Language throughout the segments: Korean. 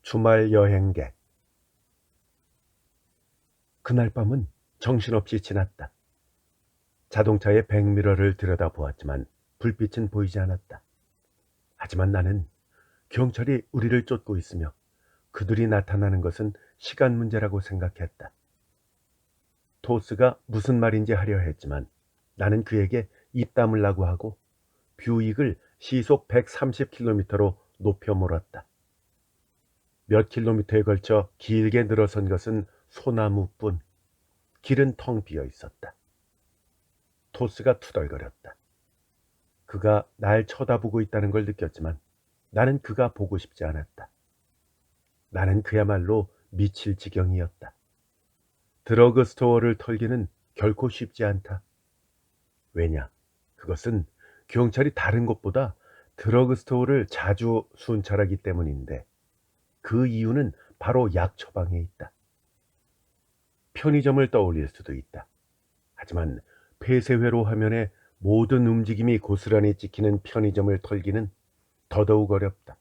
주말 여행객. 그날 밤은 정신없이 지났다. 자동차의 백미러를 들여다보았지만 불빛은 보이지 않았다. 하지만 나는 경찰이 우리를 쫓고 있으며 그들이 나타나는 것은 시간 문제라고 생각했다. 토스가 무슨 말인지 하려 했지만 나는 그에게 입 다물라고 하고 뷰익을 시속 130km로 높여 몰았다. 몇 킬로미터에 걸쳐 길게 늘어선 것은 소나무뿐. 길은 텅 비어 있었다. 토스가 투덜거렸다. 그가 날 쳐다보고 있다는 걸 느꼈지만 나는 그가 보고 싶지 않았다. 나는 그야말로 미칠 지경이었다. 드러그 스토어를 털기는 결코 쉽지 않다. 왜냐? 그것은 경찰이 다른 곳보다 드러그 스토어를 자주 순찰하기 때문인데 그 이유는 바로 약 처방에 있다. 편의점을 떠올릴 수도 있다. 하지만 폐쇄회로 화면에 모든 움직임이 고스란히 찍히는 편의점을 털기는 더더욱 어렵다.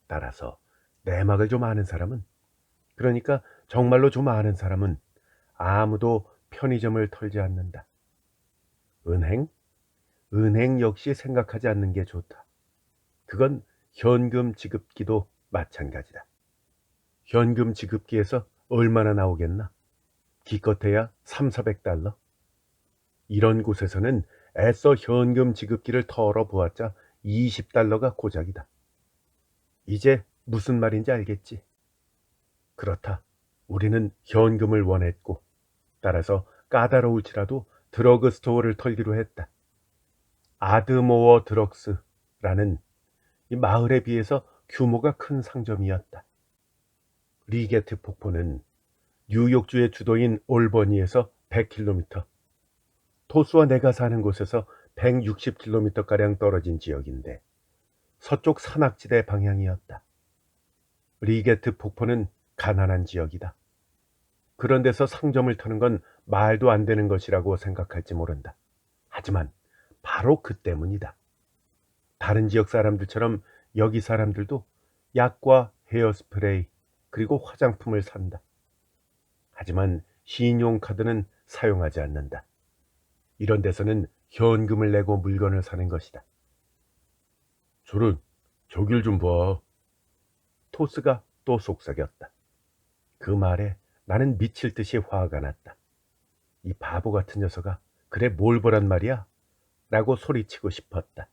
따라서 내막을 좀 아는 사람은, 그러니까 정말로 좀 아는 사람은 아무도 편의점을 털지 않는다. 은행? 은행 역시 생각하지 않는 게 좋다. 그건 현금 지급기도 마찬가지다. 현금 지급기에서 얼마나 나오겠나? 기껏해야 300~400달러? 이런 곳에서는 애써 현금 지급기를 털어보았자 20달러가 고작이다. 이제 무슨 말인지 알겠지? 그렇다. 우리는 현금을 원했고 따라서 까다로울지라도 드러그 스토어를 털기로 했다. 아드모어 드럭스라는 이 마을에 비해서 규모가 큰 상점이었다. 리게트 폭포는 뉴욕주의 주도인 올버니에서 100km, 토스와 내가 사는 곳에서 160km가량 떨어진 지역인데 서쪽 산악지대 방향이었다. 리게트 폭포는 가난한 지역이다. 그런 데서 상점을 터는 건 말도 안 되는 것이라고 생각할지 모른다. 하지만 바로 그 때문이다. 다른 지역 사람들처럼 여기 사람들도 약과 헤어스프레이 그리고 화장품을 산다. 하지만 신용카드는 사용하지 않는다. 이런 데서는 현금을 내고 물건을 사는 것이다. 저길 좀 봐. 토스가 또 속삭였다. 그 말에 나는 미칠 듯이 화가 났다. 이 바보 같은 녀석아, 그래 뭘 보란 말이야? 라고 소리치고 싶었다.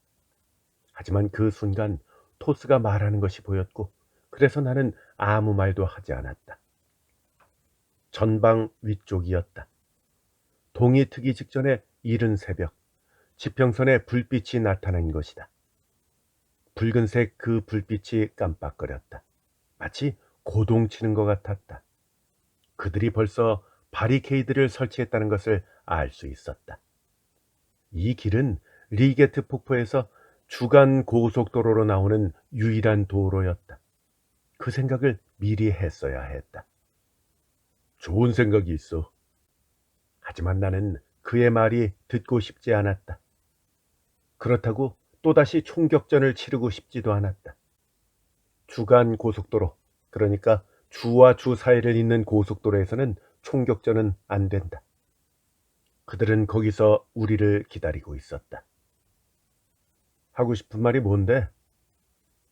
하지만 그 순간 토스가 말하는 것이 보였고 그래서 나는 아무 말도 하지 않았다. 전방 위쪽이었다. 동이 트기 직전에 이른 새벽, 지평선에 불빛이 나타난 것이다. 붉은색 그 불빛이 깜빡거렸다. 마치 고동치는 것 같았다. 그들이 벌써 바리케이드를 설치했다는 것을 알 수 있었다. 이 길은 리게트 폭포에서 주간 고속도로로 나오는 유일한 도로였다. 그 생각을 미리 했어야 했다. 좋은 생각이 있어. 하지만 나는 그의 말이 듣고 싶지 않았다. 그렇다고 또다시 총격전을 치르고 싶지도 않았다. 주간 고속도로, 그러니까 주와 주 사이를 잇는 고속도로에서는 총격전은 안 된다. 그들은 거기서 우리를 기다리고 있었다. 하고 싶은 말이 뭔데?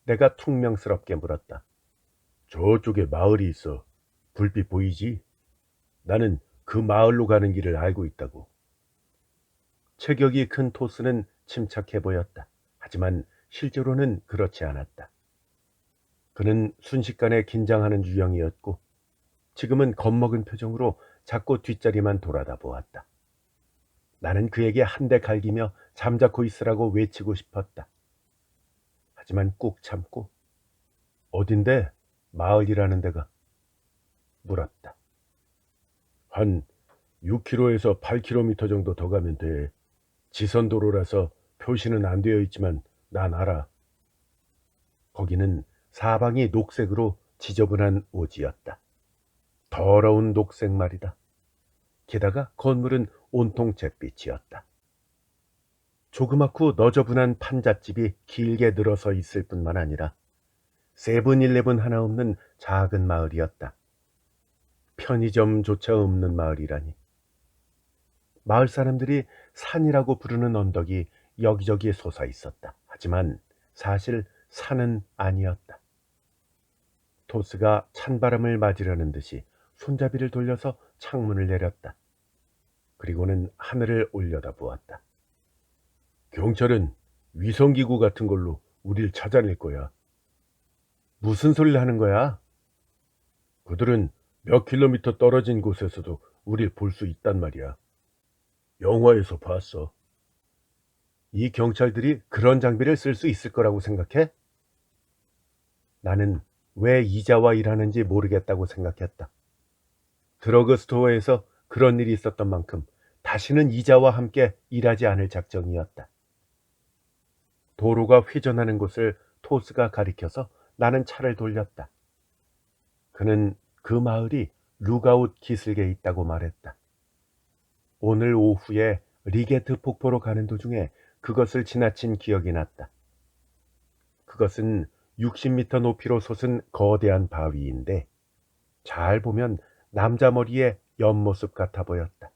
내가 퉁명스럽게 물었다. 저쪽에 마을이 있어. 불빛 보이지? 나는 그 마을로 가는 길을 알고 있다고. 체격이 큰 토스는 침착해 보였다. 하지만 실제로는 그렇지 않았다. 그는 순식간에 긴장하는 유형이었고 지금은 겁먹은 표정으로 자꾸 뒷자리만 돌아다 보았다. 나는 그에게 한 대 갈기며 잠자코 있으라고 외치고 싶었다. 하지만 꾹 참고 어딘데 마을이라는 데가? 물었다. 한 6km에서 8km 정도 더 가면 돼. 지선도로라서 표시는 안 되어 있지만 난 알아. 거기는 사방이 녹색으로 지저분한 오지였다. 더러운 녹색 말이다. 게다가 건물은 온통 잿빛이었다. 조그맣고 너저분한 판잣집이 길게 늘어서 있을 뿐만 아니라 세븐일레븐 하나 없는 작은 마을이었다. 편의점조차 없는 마을이라니. 마을 사람들이 산이라고 부르는 언덕이 여기저기 솟아 있었다. 하지만 사실 산은 아니었다. 토스가 찬바람을 맞으려는 듯이 손잡이를 돌려서 창문을 내렸다. 그리고는 하늘을 올려다보았다. 경찰은 위성기구 같은 걸로 우릴 찾아낼 거야. 무슨 소리를 하는 거야? 그들은 몇 킬로미터 떨어진 곳에서도 우릴 볼 수 있단 말이야. 영화에서 봤어. 이 경찰들이 그런 장비를 쓸 수 있을 거라고 생각해? 나는 왜 이자와 일하는지 모르겠다고 생각했다. 드러그 스토어에서 그런 일이 있었던 만큼 다시는 이자와 함께 일하지 않을 작정이었다. 도로가 회전하는 곳을 토스가 가리켜서 나는 차를 돌렸다. 그는 그 마을이 룩아웃 기슭에 있다고 말했다. 오늘 오후에 리게트 폭포로 가는 도중에 그것을 지나친 기억이 났다. 그것은 60m 높이로 솟은 거대한 바위인데 잘 보면 남자 머리의 옆모습 같아 보였다.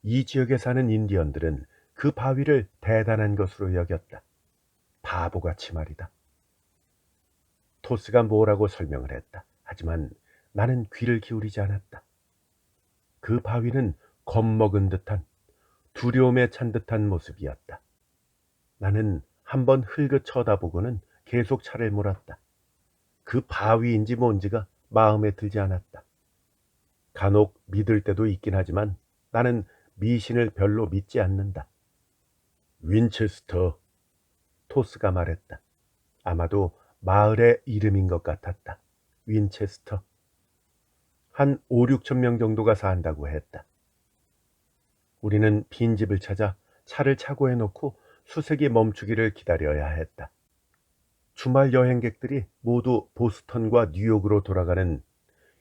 이 지역에 사는 인디언들은 그 바위를 대단한 것으로 여겼다. 바보같이 말이다. 토스가 뭐라고 설명을 했다. 하지만 나는 귀를 기울이지 않았다. 그 바위는 겁먹은 듯한, 두려움에 찬 듯한 모습이었다. 나는 한번 흘긋 쳐다보고는 계속 차를 몰았다. 그 바위인지 뭔지가 마음에 들지 않았다. 간혹 믿을 때도 있긴 하지만 나는 미신을 별로 믿지 않는다. 윈체스터, 토스가 말했다. 아마도 마을의 이름인 것 같았다. 윈체스터. 한 5, 6천 명 정도가 산다고 했다. 우리는 빈집을 찾아 차를 차고에 놓고 수색이 멈추기를 기다려야 했다. 주말 여행객들이 모두 보스턴과 뉴욕으로 돌아가는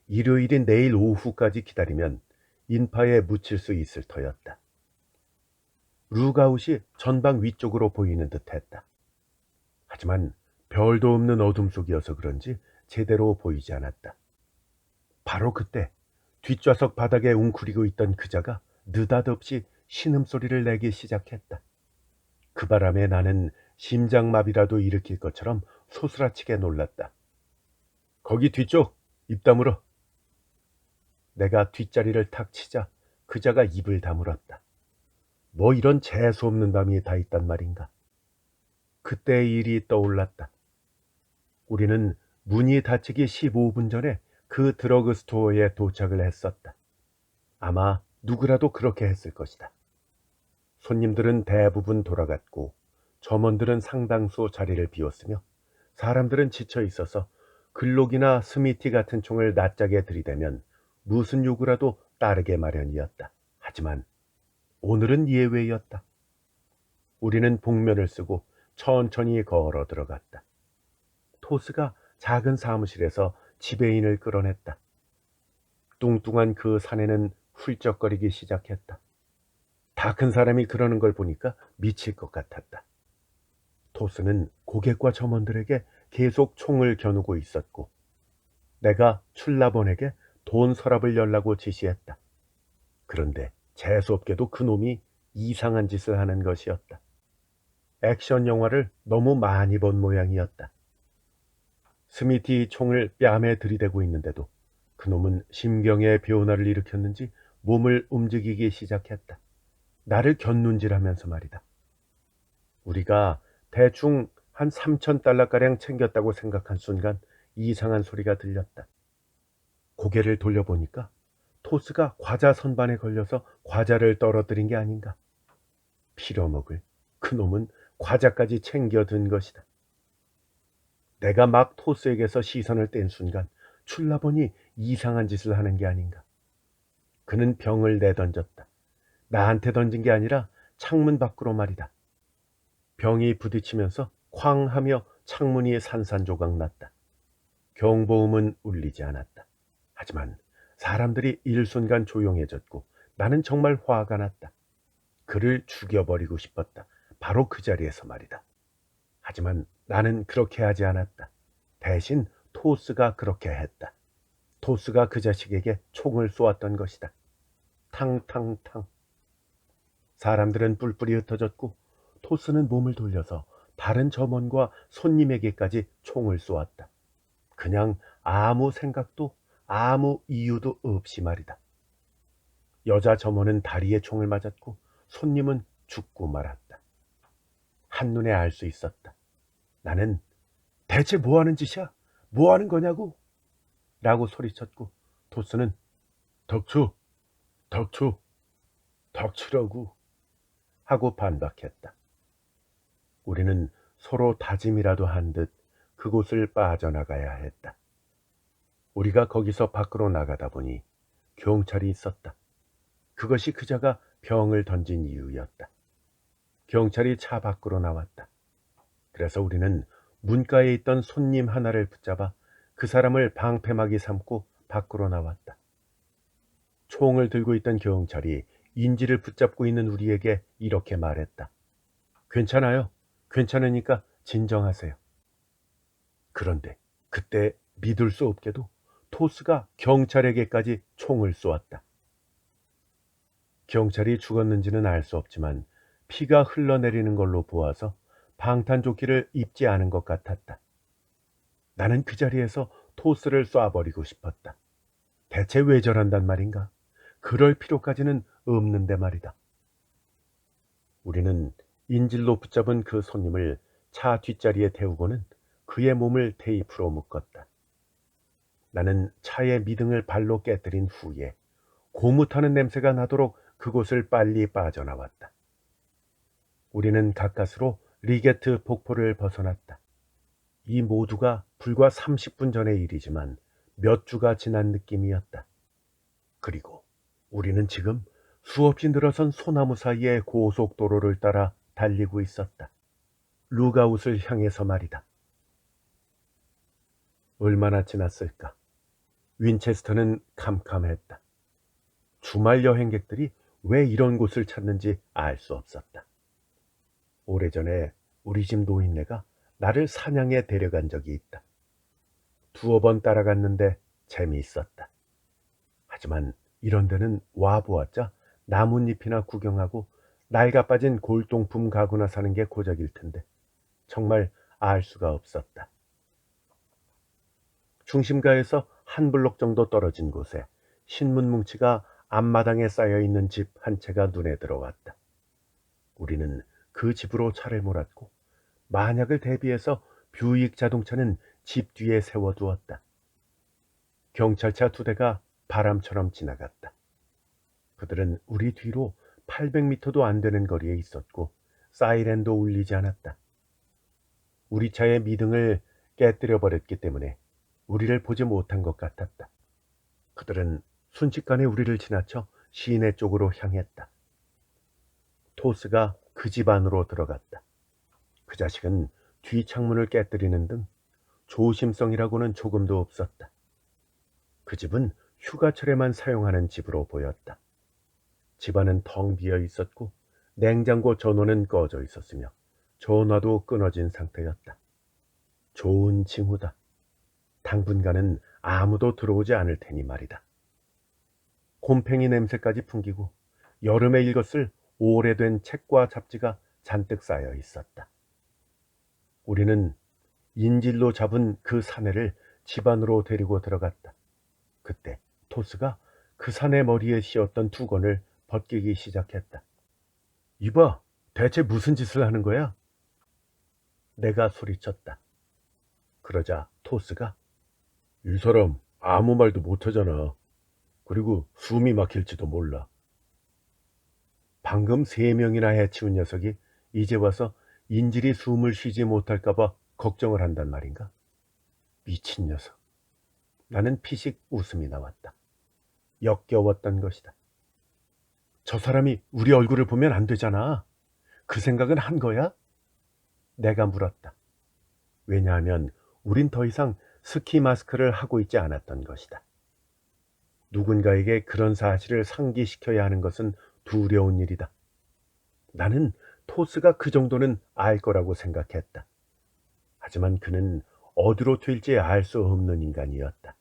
일요일인 내일 오후까지 기다리면 인파에 묻힐 수 있을 터였다. 룩아웃이 전방 위쪽으로 보이는 듯 했다. 하지만 별도 없는 어둠 속이어서 그런지 제대로 보이지 않았다. 바로 그때 뒷좌석 바닥에 웅크리고 있던 그자가 느닷없이 신음소리를 내기 시작했다. 그 바람에 나는 심장마비라도 일으킬 것처럼 소스라치게 놀랐다. 거기 뒤쪽, 입 다물어. 내가 뒷자리를 탁 치자 그자가 입을 다물었다. 뭐 이런 재수없는 밤이 다 있단 말인가. 그때의 일이 떠올랐다. 우리는 문이 닫히기 15분 전에 그 드러그 스토어에 도착을 했었다. 아마 누구라도 그렇게 했을 것이다. 손님들은 대부분 돌아갔고 점원들은 상당수 자리를 비웠으며 사람들은 지쳐 있어서 글록이나 스미티 같은 총을 낯짝에 들이대면 무슨 요구라도 따르게 마련이었다. 하지만 오늘은 예외였다. 우리는 복면을 쓰고 천천히 걸어 들어갔다. 토스가 작은 사무실에서 지배인을 끌어냈다. 뚱뚱한 그 사내는 훌쩍거리기 시작했다. 다 큰 사람이 그러는 걸 보니까 미칠 것 같았다. 토스는 고객과 점원들에게 계속 총을 겨누고 있었고 내가 출납원에게 돈 서랍을 열라고 지시했다. 그런데 재수없게도 그놈이 이상한 짓을 하는 것이었다. 액션 영화를 너무 많이 본 모양이었다. 스미티 총을 뺨에 들이대고 있는데도 그놈은 심경의 변화를 일으켰는지 몸을 움직이기 시작했다. 나를 곁눈질하면서 말이다. 우리가 대충 한 3,000달러가량 챙겼다고 생각한 순간 이상한 소리가 들렸다. 고개를 돌려보니까 토스가 과자 선반에 걸려서 과자를 떨어뜨린 게 아닌가. 필요먹을 그놈은 과자까지 챙겨든 것이다. 내가 막 토스에게서 시선을 뗀 순간 출납원이 이상한 짓을 하는 게 아닌가. 그는 병을 내던졌다. 나한테 던진 게 아니라 창문 밖으로 말이다. 병이 부딪히면서 쾅 하며 창문이 산산조각 났다. 경보음은 울리지 않았다. 하지만 사람들이 일순간 조용해졌고 나는 정말 화가 났다. 그를 죽여버리고 싶었다. 바로 그 자리에서 말이다. 하지만 나는 그렇게 하지 않았다. 대신 토스가 그렇게 했다. 토스가 그 자식에게 총을 쏘았던 것이다. 탕탕탕. 사람들은 뿔뿔이 흩어졌고 토스는 몸을 돌려서 다른 점원과 손님에게까지 총을 쏘았다. 그냥 아무 생각도 아무 이유도 없이 말이다. 여자 점원은 다리에 총을 맞았고 손님은 죽고 말았다. 한눈에 알 수 있었다. 나는 대체 뭐 하는 짓이야? 뭐 하는 거냐고? 라고 소리쳤고 토스는 덕추, 덕추, 덕추라고 하고 반박했다. 우리는 서로 다짐이라도 한 듯 그곳을 빠져나가야 했다. 우리가 거기서 밖으로 나가다 보니 경찰이 있었다. 그것이 그자가 병을 던진 이유였다. 경찰이 차 밖으로 나왔다. 그래서 우리는 문가에 있던 손님 하나를 붙잡아 그 사람을 방패막이 삼고 밖으로 나왔다. 총을 들고 있던 경찰이 인지를 붙잡고 있는 우리에게 이렇게 말했다. 괜찮아요. 괜찮으니까 진정하세요. 그런데 그때 믿을 수 없게도 토스가 경찰에게까지 총을 쏘았다. 경찰이 죽었는지는 알 수 없지만 피가 흘러내리는 걸로 보아서 방탄조끼를 입지 않은 것 같았다. 나는 그 자리에서 토스를 쏴버리고 싶었다. 대체 왜 저런단 말인가? 그럴 필요까지는 없는데 말이다. 우리는 인질로 붙잡은 그 손님을 차 뒷자리에 태우고는 그의 몸을 테이프로 묶었다. 나는 차의 미등을 발로 깨뜨린 후에 고무 타는 냄새가 나도록 그곳을 빨리 빠져나왔다. 우리는 가까스로 리게트 폭포를 벗어났다. 이 모두가 불과 30분 전의 일이지만 몇 주가 지난 느낌이었다. 그리고 우리는 지금 수없이 늘어선 소나무 사이의 고속도로를 따라 달리고 있었다. 루가웃을 향해서 말이다. 얼마나 지났을까? 윈체스터는 캄캄했다. 주말 여행객들이 왜 이런 곳을 찾는지 알 수 없었다. 오래전에 우리 집 노인네가 나를 사냥에 데려간 적이 있다. 두어 번 따라갔는데 재미있었다. 하지만 이런 데는 와보았자 나뭇잎이나 구경하고 낡아 빠진 골동품 가구나 사는 게 고작일 텐데 정말 알 수가 없었다. 중심가에서 한 블록 정도 떨어진 곳에 신문 뭉치가 앞마당에 쌓여있는 집 한 채가 눈에 들어왔다. 우리는 그 집으로 차를 몰았고 만약을 대비해서 뷰익 자동차는 집 뒤에 세워두었다. 경찰차 2대가 바람처럼 지나갔다. 그들은 우리 뒤로 800m도 안 되는 거리에 있었고 사이렌도 울리지 않았다. 우리 차의 미등을 깨뜨려 버렸기 때문에 우리를 보지 못한 것 같았다. 그들은 순식간에 우리를 지나쳐 시내 쪽으로 향했다. 토스가 그 집 안으로 들어갔다. 그 자식은 뒤 창문을 깨뜨리는 등 조심성이라고는 조금도 없었다. 그 집은 휴가철에만 사용하는 집으로 보였다. 집안은 텅 비어 있었고 냉장고 전원은 꺼져 있었으며 전화도 끊어진 상태였다. 좋은 징후다. 당분간은 아무도 들어오지 않을 테니 말이다. 곰팡이 냄새까지 풍기고 여름에 읽었을 오래된 책과 잡지가 잔뜩 쌓여 있었다. 우리는 인질로 잡은 그 사내를 집 안으로 데리고 들어갔다. 그때 토스가 그 사내 머리에 씌었던 두건을 벗기기 시작했다. 이봐, 대체 무슨 짓을 하는 거야? 내가 소리쳤다. 그러자 토스가 이 사람 아무 말도 못하잖아. 그리고 숨이 막힐지도 몰라. 방금 3명이나 해치운 녀석이 이제 와서 인질이 숨을 쉬지 못할까봐 걱정을 한단 말인가? 미친 녀석. 나는 피식 웃음이 나왔다. 역겨웠던 것이다. 저 사람이 우리 얼굴을 보면 안 되잖아. 그 생각은 한 거야? 내가 물었다. 왜냐하면 우린 더 이상 스키 마스크를 하고 있지 않았던 것이다. 누군가에게 그런 사실을 상기시켜야 하는 것은 두려운 일이다. 나는 토스가 그 정도는 알 거라고 생각했다. 하지만 그는 어디로 튈지 알 수 없는 인간이었다.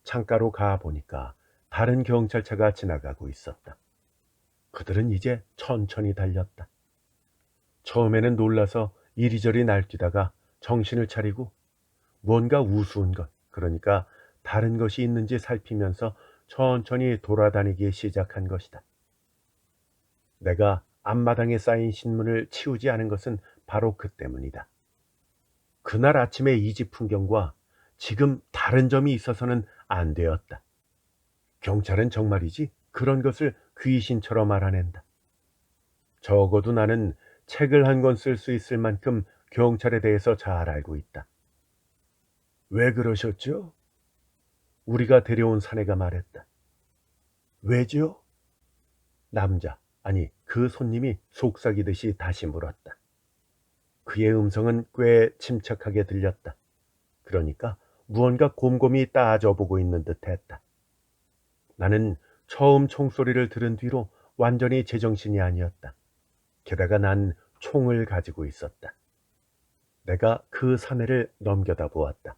창가로 가 보니까 다른 경찰차가 지나가고 있었다. 그들은 이제 천천히 달렸다. 처음에는 놀라서 이리저리 날뛰다가 정신을 차리고 뭔가 우스운 것, 그러니까 다른 것이 있는지 살피면서 천천히 돌아다니기 시작한 것이다. 내가 앞마당에 쌓인 신문을 치우지 않은 것은 바로 그 때문이다. 그날 아침의 이 집 풍경과 지금 다른 점이 있어서는 안 되었다. 경찰은 정말이지 그런 것을 귀신처럼 알아낸다. 적어도 나는 책을 한 권 쓸 수 있을 만큼 경찰에 대해서 잘 알고 있다. 왜 그러셨죠? 우리가 데려온 사내가 말했다. 왜죠? 남자, 아니 그 손님이 속삭이듯이 다시 물었다. 그의 음성은 꽤 침착하게 들렸다. 그러니까 무언가 곰곰이 따져보고 있는 듯 했다. 나는 처음 총소리를 들은 뒤로 완전히 제정신이 아니었다. 게다가 난 총을 가지고 있었다. 내가 그 사내를 넘겨다 보았다.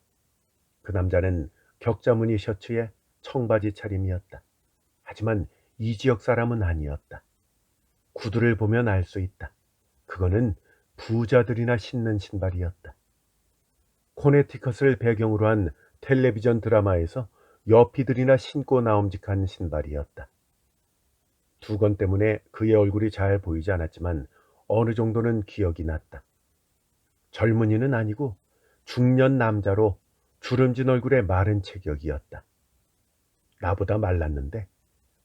그 남자는 격자무늬 셔츠에 청바지 차림이었다. 하지만 이 지역 사람은 아니었다. 구두를 보면 알 수 있다. 그거는 부자들이나 신는 신발이었다. 코네티컷을 배경으로 한 텔레비전 드라마에서 여피들이나 신고 나옴직한 신발이었다. 두건 때문에 그의 얼굴이 잘 보이지 않았지만 어느 정도는 기억이 났다. 젊은이는 아니고 중년 남자로 주름진 얼굴에 마른 체격이었다. 나보다 말랐는데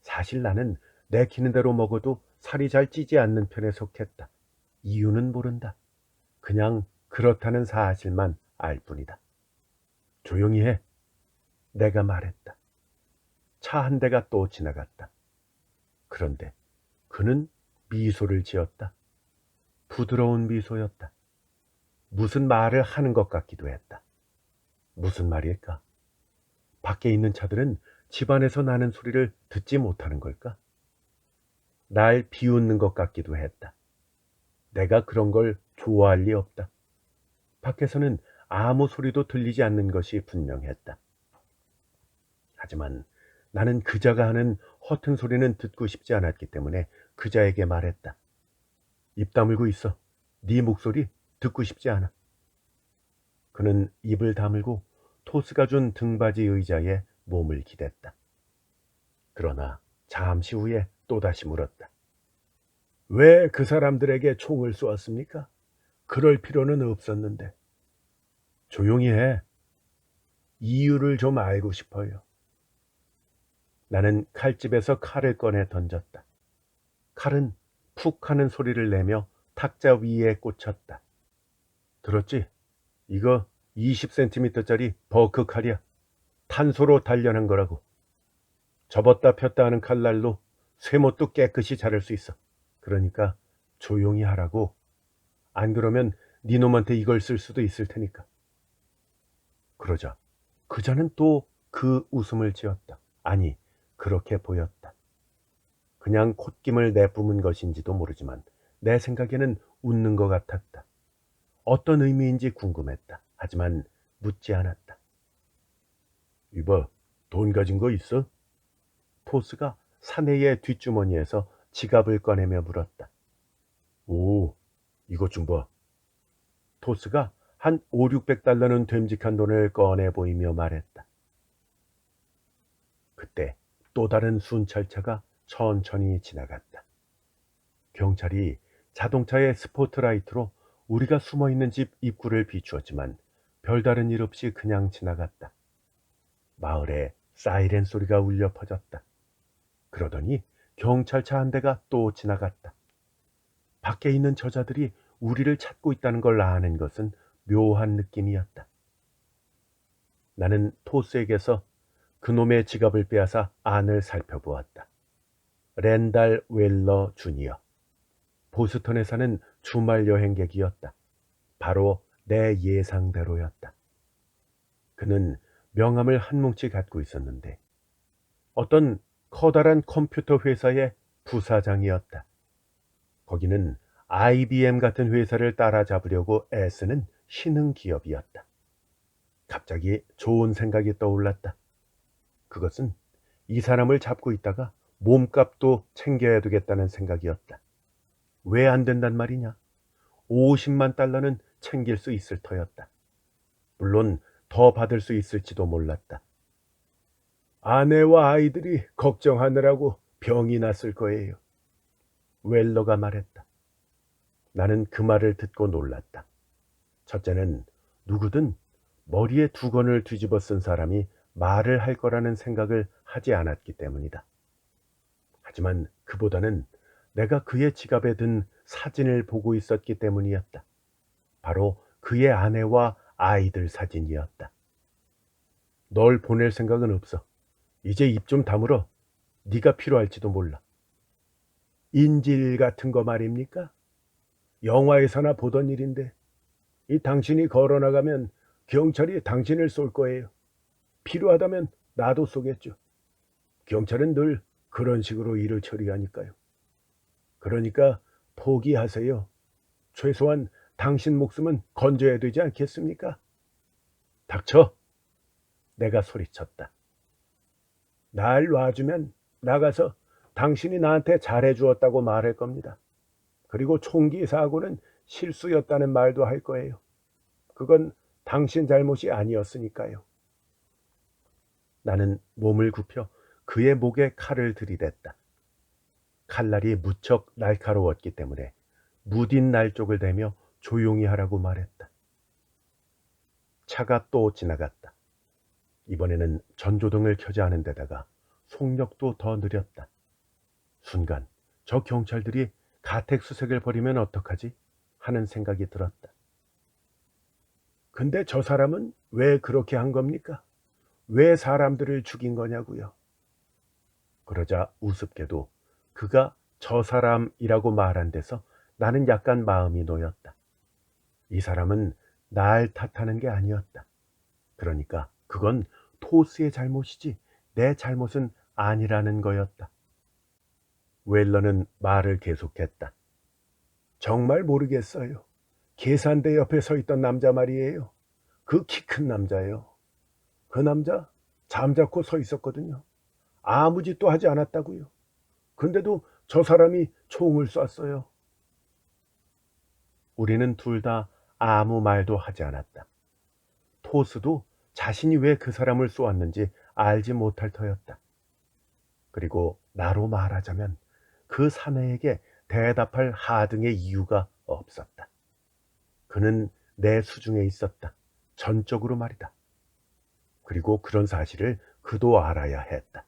사실 나는 내키는 대로 먹어도 살이 잘 찌지 않는 편에 속했다. 이유는 모른다. 그냥 그렇다는 사실만 알 뿐이다. 조용히 해. 내가 말했다. 차 한 대가 또 지나갔다. 그런데 그는 미소를 지었다. 부드러운 미소였다. 무슨 말을 하는 것 같기도 했다. 무슨 말일까? 밖에 있는 차들은 집안에서 나는 소리를 듣지 못하는 걸까? 날 비웃는 것 같기도 했다. 내가 그런 걸 좋아할 리 없다. 밖에서는 아무 소리도 들리지 않는 것이 분명했다. 하지만 나는 그자가 하는 허튼 소리는 듣고 싶지 않았기 때문에 그자에게 말했다. 입 다물고 있어. 네 목소리 듣고 싶지 않아. 그는 입을 다물고 토스가 준 등받이 의자에 몸을 기댔다. 그러나 잠시 후에 또다시 물었다. 왜 그 사람들에게 총을 쏘았습니까? 그럴 필요는 없었는데. 조용히 해. 이유를 좀 알고 싶어요. 나는 칼집에서 칼을 꺼내 던졌다. 칼은 푹 하는 소리를 내며 탁자 위에 꽂혔다. 들었지? 이거 20cm짜리 버크 칼이야. 탄소로 단련한 거라고. 접었다 폈다 하는 칼날로 쇠못도 깨끗이 자를 수 있어. 그러니까 조용히 하라고. 안 그러면 네 놈한테 이걸 쓸 수도 있을 테니까. 그러자 그자는 또 그 웃음을 지었다. 아니, 그렇게 보였다. 그냥 콧김을 내뿜은 것인지도 모르지만 내 생각에는 웃는 것 같았다. 어떤 의미인지 궁금했다. 하지만 묻지 않았다. 이봐, 돈 가진 거 있어? 토스가 사내의 뒷주머니에서 지갑을 꺼내며 물었다. 오, 이것 좀 봐. 토스가 한 5, 600달러는 됨직한 돈을 꺼내 보이며 말했다. 그때 또 다른 순찰차가 천천히 지나갔다. 경찰이 자동차의 스포트라이트로 우리가 숨어있는 집 입구를 비추었지만 별다른 일 없이 그냥 지나갔다. 마을에 사이렌 소리가 울려 퍼졌다. 그러더니 경찰차 한 대가 또 지나갔다. 밖에 있는 저자들이 우리를 찾고 있다는 걸 아는 것은 묘한 느낌이었다. 나는 토스에게서 그놈의 지갑을 빼앗아 안을 살펴보았다. 랜달 웰러 주니어. 보스턴에 사는 주말 여행객이었다. 바로 내 예상대로였다. 그는 명함을 한 뭉치 갖고 있었는데 어떤 커다란 컴퓨터 회사의 부사장이었다. 거기는 IBM 같은 회사를 따라잡으려고 애쓰는 신흥 기업이었다. 갑자기 좋은 생각이 떠올랐다. 그것은 이 사람을 잡고 있다가 몸값도 챙겨야 되겠다는 생각이었다. 왜 안 된단 말이냐? 50만 달러는 챙길 수 있을 터였다. 물론 더 받을 수 있을지도 몰랐다. 아내와 아이들이 걱정하느라고 병이 났을 거예요. 웰러가 말했다. 나는 그 말을 듣고 놀랐다. 첫째는 누구든 머리에 두건을 뒤집어 쓴 사람이 말을 할 거라는 생각을 하지 않았기 때문이다. 하지만 그보다는 내가 그의 지갑에 든 사진을 보고 있었기 때문이었다. 바로 그의 아내와 아이들 사진이었다. 널 보낼 생각은 없어. 이제 입 좀 다물어. 네가 필요할지도 몰라. 인질 같은 거 말입니까? 영화에서나 보던 일인데 이 당신이 걸어나가면 경찰이 당신을 쏠 거예요. 필요하다면 나도 쏘겠죠. 경찰은 늘 그런 식으로 일을 처리하니까요. 그러니까 포기하세요. 최소한 당신 목숨은 건져야 되지 않겠습니까? 닥쳐! 내가 소리쳤다. 날 놔주면 나가서 당신이 나한테 잘해주었다고 말할 겁니다. 그리고 총기 사고는 실수였다는 말도 할 거예요. 그건 당신 잘못이 아니었으니까요. 나는 몸을 굽혀 그의 목에 칼을 들이댔다. 칼날이 무척 날카로웠기 때문에 무딘 날 쪽을 대며 조용히 하라고 말했다. 차가 또 지나갔다. 이번에는 전조등을 켜지 않은 데다가 속력도 더 느렸다. 순간 저 경찰들이 가택수색을 벌이면 어떡하지? 하는 생각이 들었다. 근데 저 사람은 왜 그렇게 한 겁니까? 왜 사람들을 죽인 거냐고요? 그러자 우습게도 그가 저 사람이라고 말한 데서 나는 약간 마음이 놓였다. 이 사람은 날 탓하는 게 아니었다. 그러니까 그건 토스의 잘못이지 내 잘못은 아니라는 거였다. 웰러는 말을 계속했다. 정말 모르겠어요. 계산대 옆에 서 있던 남자 말이에요. 그 키 큰 남자예요. 그 남자 잠자코 서 있었거든요. 아무 짓도 하지 않았다고요. 근데도 저 사람이 총을 쐈어요. 우리는 둘 다 아무 말도 하지 않았다. 토스도 자신이 왜 그 사람을 쏘았는지 알지 못할 터였다. 그리고 나로 말하자면 그 사내에게 대답할 하등의 이유가 없었다. 그는 내 수중에 있었다. 전적으로 말이다. 그리고 그런 사실을 그도 알아야 했다.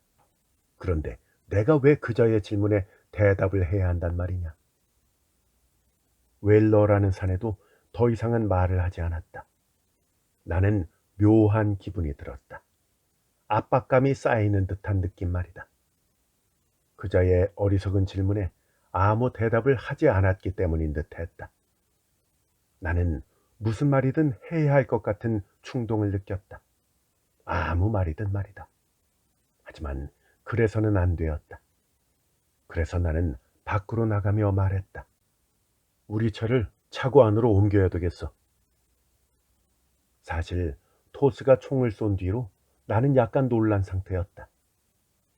그런데 내가 왜 그자의 질문에 대답을 해야 한단 말이냐? 웰러라는 사내도 더 이상은 말을 하지 않았다. 나는 묘한 기분이 들었다. 압박감이 쌓이는 듯한 느낌 말이다. 그자의 어리석은 질문에 아무 대답을 하지 않았기 때문인 듯 했다. 나는 무슨 말이든 해야 할 것 같은 충동을 느꼈다. 아무 말이든 말이다. 하지만 그래서는 안 되었다. 그래서 나는 밖으로 나가며 말했다. 우리 차를 차고 안으로 옮겨야 되겠어. 사실 토스가 총을 쏜 뒤로 나는 약간 놀란 상태였다.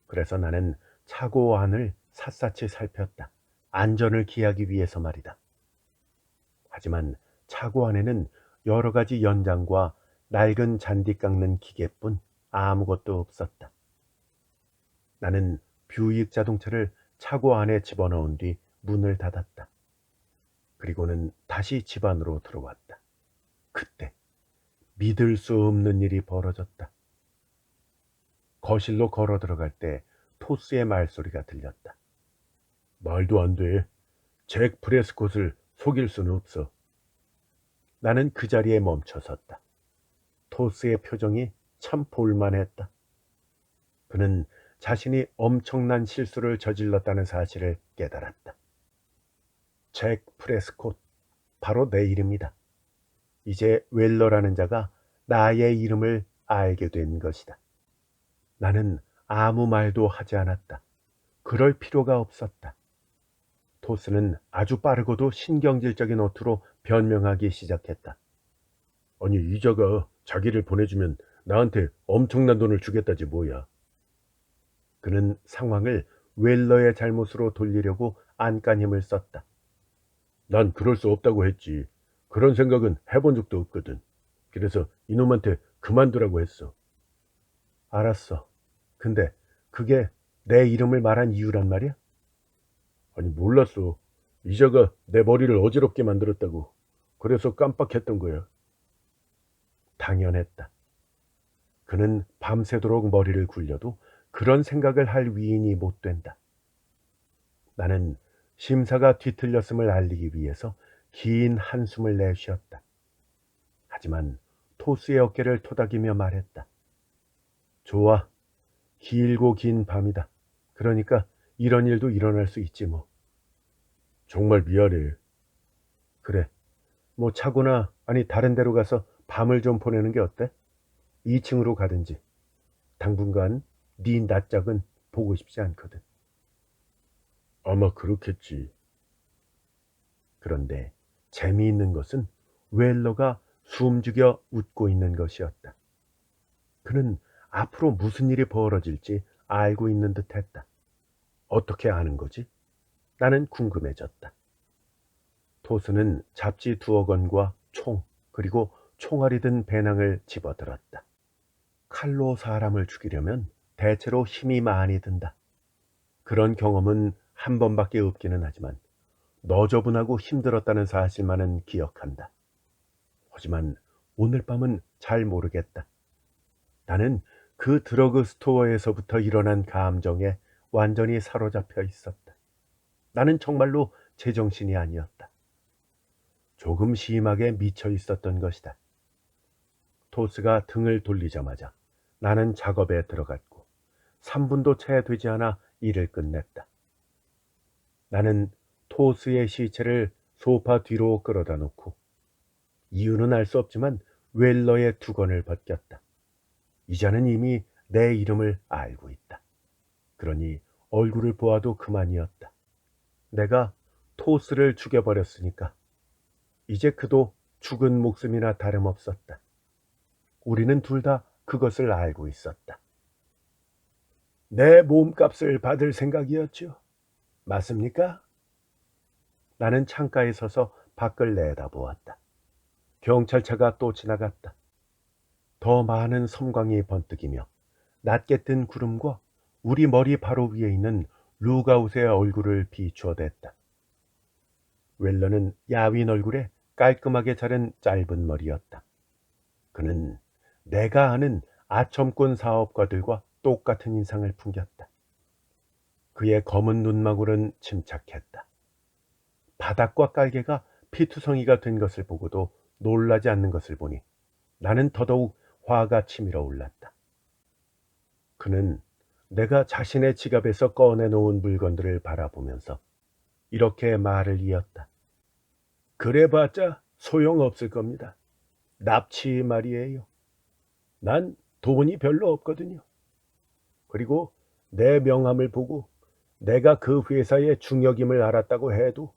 그래서 나는 차고 안을 샅샅이 살폈다. 안전을 기하기 위해서 말이다. 하지만 차고 안에는 여러 가지 연장과 낡은 잔디 깎는 기계뿐 아무것도 없었다. 나는 뷰익 자동차를 차고 안에 집어넣은 뒤 문을 닫았다. 그리고는 다시 집 안으로 들어왔다. 그때 믿을 수 없는 일이 벌어졌다. 거실로 걸어 들어갈 때 토스의 말소리가 들렸다. 말도 안 돼. 잭 프레스콧을 속일 수는 없어. 나는 그 자리에 멈춰 섰다. 토스의 표정이 참 볼만했다. 그는 자신이 엄청난 실수를 저질렀다는 사실을 깨달았다. 잭 프레스콧, 바로 내 이름이다. 이제 웰러라는 자가 나의 이름을 알게 된 것이다. 나는 아무 말도 하지 않았다. 그럴 필요가 없었다. 토스는 아주 빠르고도 신경질적인 어투로 변명하기 시작했다. 아니, 이자가 자기를 보내주면 나한테 엄청난 돈을 주겠다지 뭐야. 그는 상황을 웰러의 잘못으로 돌리려고 안간 힘을 썼다. 난 그럴 수 없다고 했지. 그런 생각은 해본 적도 없거든. 그래서 이놈한테 그만두라고 했어. 알았어. 근데 그게 내 이름을 말한 이유란 말이야? 아니, 몰랐어. 이자가 내 머리를 어지럽게 만들었다고. 그래서 깜빡했던 거야. 당연했다. 그는 밤새도록 머리를 굴려도 그런 생각을 할 위인이 못 된다. 나는 심사가 뒤틀렸음을 알리기 위해서 긴 한숨을 내쉬었다. 하지만 토스의 어깨를 토닥이며 말했다. 좋아. 길고 긴 밤이다. 그러니까 이런 일도 일어날 수 있지 뭐. 정말 미안해. 그래. 뭐 차고나 아니 다른 데로 가서 밤을 좀 보내는 게 어때? 2층으로 가든지. 당분간 네 낯짝은 보고 싶지 않거든. 아마 그렇겠지. 그런데 재미있는 것은 웰러가 숨죽여 웃고 있는 것이었다. 그는 앞으로 무슨 일이 벌어질지 알고 있는 듯 했다. 어떻게 아는 거지? 나는 궁금해졌다. 토스는 잡지 2억 원과 총, 그리고 총알이 든 배낭을 집어들었다. 칼로 사람을 죽이려면 대체로 힘이 많이 든다. 그런 경험은 한 번밖에 없기는 하지만 너저분하고 힘들었다는 사실만은 기억한다. 하지만 오늘 밤은 잘 모르겠다. 나는 그 드러그 스토어에서부터 일어난 감정에 완전히 사로잡혀 있었다. 나는 정말로 제정신이 아니었다. 조금 심하게 미쳐 있었던 것이다. 토스가 등을 돌리자마자 나는 작업에 들어갔고 3분도 채 되지 않아 일을 끝냈다. 나는 토스의 시체를 소파 뒤로 끌어다 놓고 이유는 알 수 없지만 웰러의 두건을 벗겼다. 이자는 이미 내 이름을 알고 있다. 그러니 얼굴을 보아도 그만이었다. 내가 토스를 죽여버렸으니까 이제 그도 죽은 목숨이나 다름없었다. 우리는 둘 다 그것을 알고 있었다. 내 몸값을 받을 생각이었죠. 맞습니까? 나는 창가에 서서 밖을 내다보았다. 경찰차가 또 지나갔다. 더 많은 섬광이 번뜩이며 낮게 뜬 구름과 우리 머리 바로 위에 있는 루가웃의 얼굴을 비추어댔다. 웰러는 야윈 얼굴에 깔끔하게 자른 짧은 머리였다. 그는 내가 아는 아첨꾼 사업가들과 똑같은 인상을 풍겼다. 그의 검은 눈망울은 침착했다. 바닥과 깔개가 피투성이가 된 것을 보고도 놀라지 않는 것을 보니 나는 더더욱 화가 치밀어 올랐다. 그는 내가 자신의 지갑에서 꺼내놓은 물건들을 바라보면서 이렇게 말을 이었다. 그래봤자 소용없을 겁니다. 납치 말이에요. 난 돈이 별로 없거든요. 그리고 내 명함을 보고 내가 그 회사의 중역임을 알았다고 해도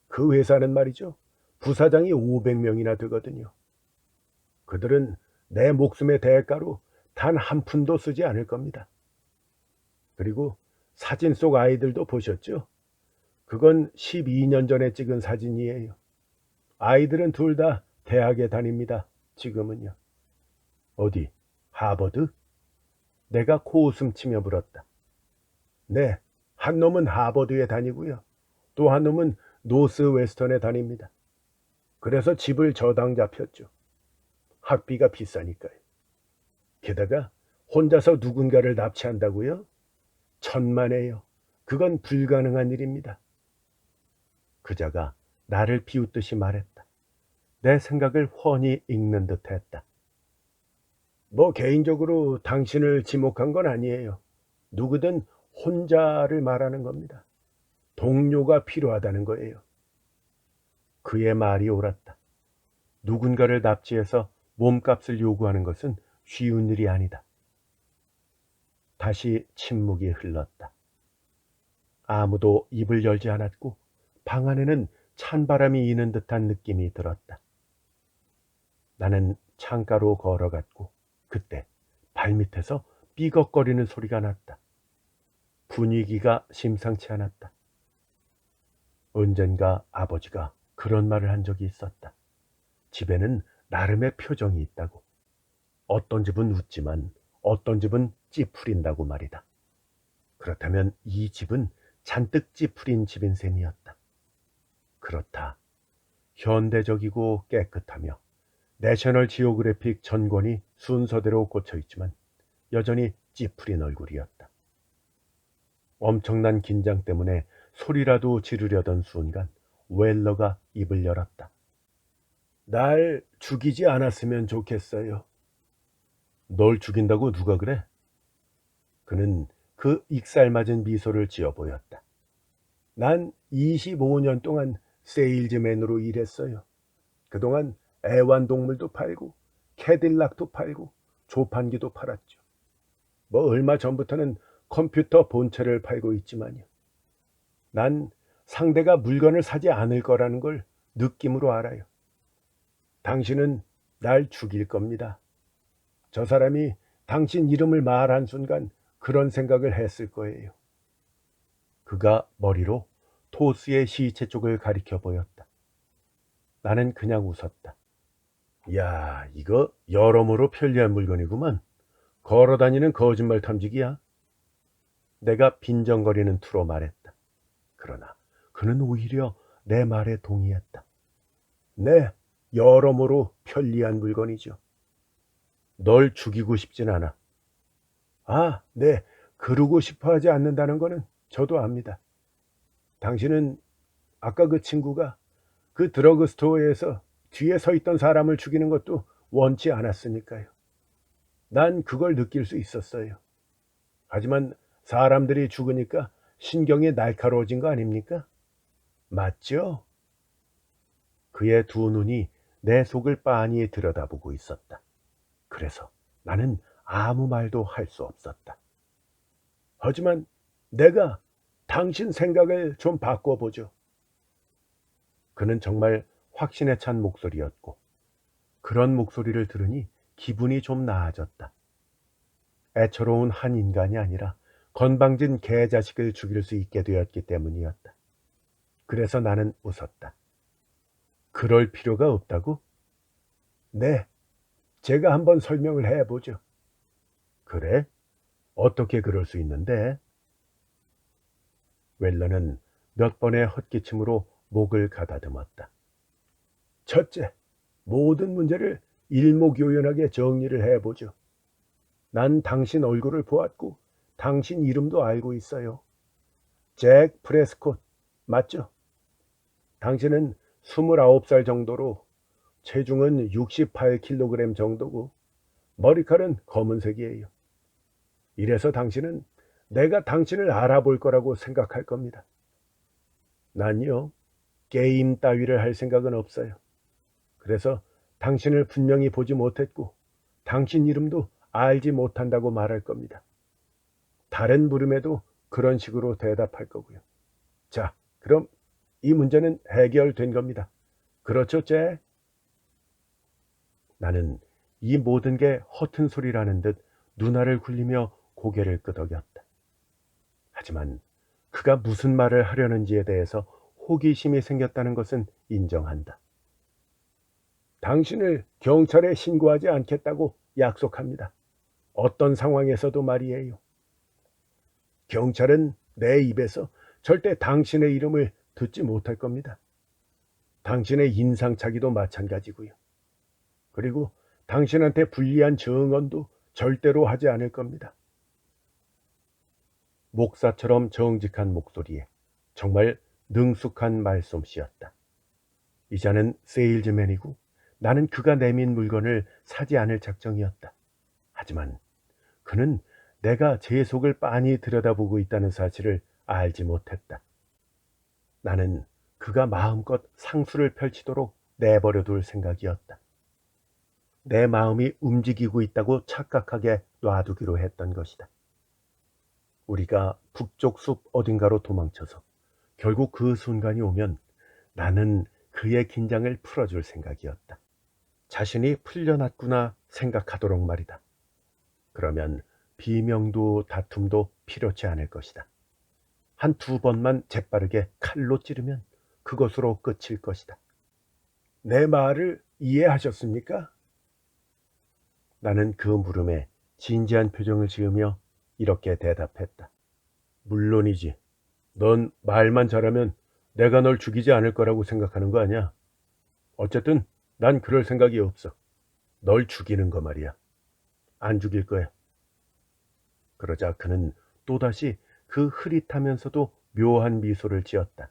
그 회사는 말이죠. 부사장이 500명이나 되거든요. 그들은 내 목숨의 대가로 단 한 푼도 쓰지 않을 겁니다. 그리고 사진 속 아이들도 보셨죠? 그건 12년 전에 찍은 사진이에요. 아이들은 둘 다 대학에 다닙니다. 지금은요. 어디? 하버드? 내가 코웃음 치며 물었다. 네, 한 놈은 하버드에 다니고요. 또 한 놈은 노스 웨스턴에 다닙니다. 그래서 집을 저당 잡혔죠. 학비가 비싸니까요. 게다가 혼자서 누군가를 납치한다고요? 천만에요. 그건 불가능한 일입니다. 그자가 나를 비웃듯이 말했다. 내 생각을 훤히 읽는 듯 했다. 뭐 개인적으로 당신을 지목한 건 아니에요. 누구든 혼자를 말하는 겁니다. 동료가 필요하다는 거예요. 그의 말이 옳았다. 누군가를 납치해서 몸값을 요구하는 것은 쉬운 일이 아니다. 다시 침묵이 흘렀다. 아무도 입을 열지 않았고 방 안에는 찬바람이 이는 듯한 느낌이 들었다. 나는 창가로 걸어갔고 그때 발밑에서 삐걱거리는 소리가 났다. 분위기가 심상치 않았다. 언젠가 아버지가 그런 말을 한 적이 있었다. 집에는 나름의 표정이 있다고. 어떤 집은 웃지만 어떤 집은 찌푸린다고 말이다. 그렇다면 이 집은 잔뜩 찌푸린 집인 셈이었다. 그렇다. 현대적이고 깨끗하며 내셔널 지오그래픽 전권이 순서대로 꽂혀있지만 여전히 찌푸린 얼굴이었다. 엄청난 긴장 때문에 소리라도 지르려던 순간 웰러가 입을 열었다. 날 죽이지 않았으면 좋겠어요. 널 죽인다고 누가 그래? 그는 그 익살맞은 미소를 지어 보였다. 난 25년 동안 세일즈맨으로 일했어요. 그동안 애완동물도 팔고 캐딜락도 팔고 조판기도 팔았죠. 뭐 얼마 전부터는 컴퓨터 본체를 팔고 있지만요. 난 상대가 물건을 사지 않을 거라는 걸 느낌으로 알아요. 당신은 날 죽일 겁니다. 저 사람이 당신 이름을 말한 순간 그런 생각을 했을 거예요. 그가 머리로 토스의 시체 쪽을 가리켜 보였다. 나는 그냥 웃었다. 야, 이거 여러모로 편리한 물건이구만. 걸어다니는 거짓말 탐지기야. 내가 빈정거리는 투로 말했다. 그러나 그는 오히려 내 말에 동의했다. 네, 여러모로 편리한 물건이죠. 널 죽이고 싶진 않아. 아, 네, 그러고 싶어 하지 않는다는 거는 저도 압니다. 당신은 아까 그 친구가 그 드러그 스토어에서 뒤에 서 있던 사람을 죽이는 것도 원치 않았으니까요. 난 그걸 느낄 수 있었어요. 하지만 사람들이 죽으니까 신경이 날카로워진 거 아닙니까? 맞죠? 그의 두 눈이 내 속을 빤히 들여다보고 있었다. 그래서 나는 아무 말도 할 수 없었다. 하지만 내가 당신 생각을 좀 바꿔보죠. 그는 정말 확신에 찬 목소리였고 그런 목소리를 들으니 기분이 좀 나아졌다. 애처로운 한 인간이 아니라 건방진 개자식을 죽일 수 있게 되었기 때문이었다. 그래서 나는 웃었다. 그럴 필요가 없다고? 네, 제가 한번 설명을 해보죠. 그래? 어떻게 그럴 수 있는데? 웰러는 몇 번의 헛기침으로 목을 가다듬었다. 첫째, 모든 문제를 일목요연하게 정리를 해보죠. 난 당신 얼굴을 보았고 당신 이름도 알고 있어요. 잭 프레스콧, 맞죠? 당신은 29살 정도로 체중은 68kg 정도고 머리칼은 검은색이에요. 이래서 당신은 내가 당신을 알아볼 거라고 생각할 겁니다. 난요, 게임 따위를 할 생각은 없어요. 그래서 당신을 분명히 보지 못했고 당신 이름도 알지 못한다고 말할 겁니다. 다른 물음에도 그런 식으로 대답할 거고요. 자, 그럼 이 문제는 해결된 겁니다. 그렇죠, 잭? 나는 이 모든 게 허튼 소리라는 듯 눈알을 굴리며 고개를 끄덕였다. 하지만 그가 무슨 말을 하려는지에 대해서 호기심이 생겼다는 것은 인정한다. 당신을 경찰에 신고하지 않겠다고 약속합니다. 어떤 상황에서도 말이에요. 경찰은 내 입에서 절대 당신의 이름을 듣지 못할 겁니다. 당신의 인상착의도 마찬가지고요. 그리고 당신한테 불리한 증언도 절대로 하지 않을 겁니다. 목사처럼 정직한 목소리에 정말 능숙한 말솜씨였다. 이자는 세일즈맨이고 나는 그가 내민 물건을 사지 않을 작정이었다. 하지만 그는 내가 제 속을 빤히 들여다보고 있다는 사실을 알지 못했다. 나는 그가 마음껏 상수를 펼치도록 내버려 둘 생각이었다. 내 마음이 움직이고 있다고 착각하게 놔두기로 했던 것이다. 우리가 북쪽 숲 어딘가로 도망쳐서 결국 그 순간이 오면 나는 그의 긴장을 풀어줄 생각이었다. 자신이 풀려났구나 생각하도록 말이다. 그러면 비명도 다툼도 필요치 않을 것이다. 한 두 번만 재빠르게 칼로 찌르면 그것으로 끝일 것이다. 내 말을 이해하셨습니까? 나는 그 물음에 진지한 표정을 지으며 이렇게 대답했다. 물론이지. 넌 말만 잘하면 내가 널 죽이지 않을 거라고 생각하는 거 아니야? 어쨌든 난 그럴 생각이 없어. 널 죽이는 거 말이야. 안 죽일 거야. 그러자 그는 또다시 그 흐릿하면서도 묘한 미소를 지었다.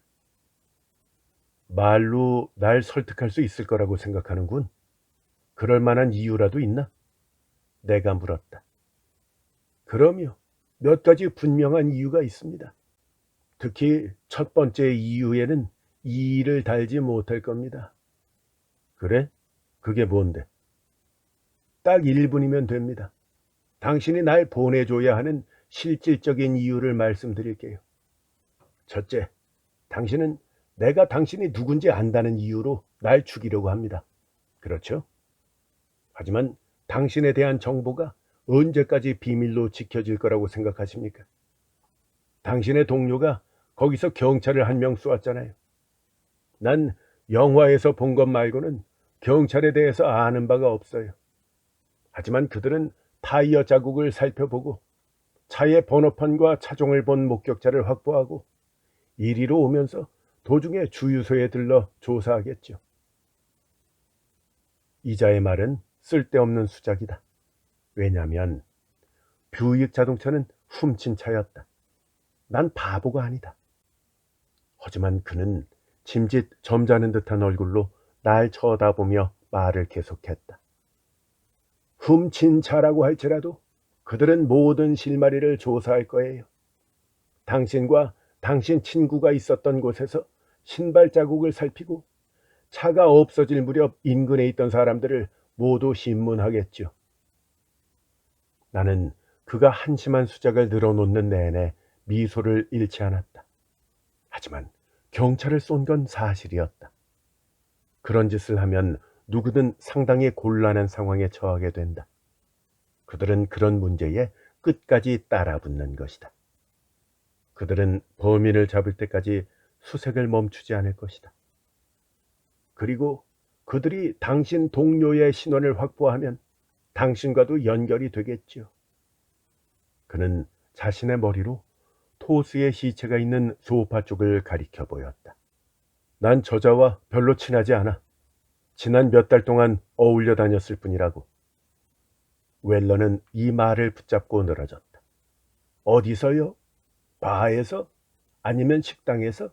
말로 날 설득할 수 있을 거라고 생각하는군. 그럴 만한 이유라도 있나? 내가 물었다. 그럼요. 몇 가지 분명한 이유가 있습니다. 특히 첫 번째 이유에는 이의를 달지 못할 겁니다. 그래? 그게 뭔데? 딱 1분이면 됩니다. 당신이 날 보내줘야 하는 실질적인 이유를 말씀드릴게요. 첫째, 당신은 내가 당신이 누군지 안다는 이유로 날 죽이려고 합니다. 그렇죠? 하지만 당신에 대한 정보가 언제까지 비밀로 지켜질 거라고 생각하십니까? 당신의 동료가 거기서 경찰을 한 명 쏘았잖아요. 난 영화에서 본 것 말고는 경찰에 대해서 아는 바가 없어요. 하지만 그들은 타이어 자국을 살펴보고 차의 번호판과 차종을 본 목격자를 확보하고 이리로 오면서 도중에 주유소에 들러 조사하겠죠. 이자의 말은 쓸데없는 수작이다. 왜냐하면 뷰익 자동차는 훔친 차였다. 난 바보가 아니다. 하지만 그는 짐짓 점잖은 듯한 얼굴로 날 쳐다보며 말을 계속했다. 훔친 차라고 할지라도 그들은 모든 실마리를 조사할 거예요. 당신과 당신 친구가 있었던 곳에서 신발 자국을 살피고 차가 없어질 무렵 인근에 있던 사람들을 모두 신문하겠죠. 나는 그가 한심한 수작을 늘어놓는 내내 미소를 잃지 않았다. 하지만 경찰을 쏜 건 사실이었다. 그런 짓을 하면 누구든 상당히 곤란한 상황에 처하게 된다. 그들은 그런 문제에 끝까지 따라붙는 것이다. 그들은 범인을 잡을 때까지 수색을 멈추지 않을 것이다. 그리고 그들이 당신 동료의 신원을 확보하면 당신과도 연결이 되겠지요. 그는 자신의 머리로 토스의 시체가 있는 소파 쪽을 가리켜 보였다. 난 저자와 별로 친하지 않아. 지난 몇 달 동안 어울려 다녔을 뿐이라고. 웰러는 이 말을 붙잡고 늘어졌다. 어디서요? 바에서? 아니면 식당에서?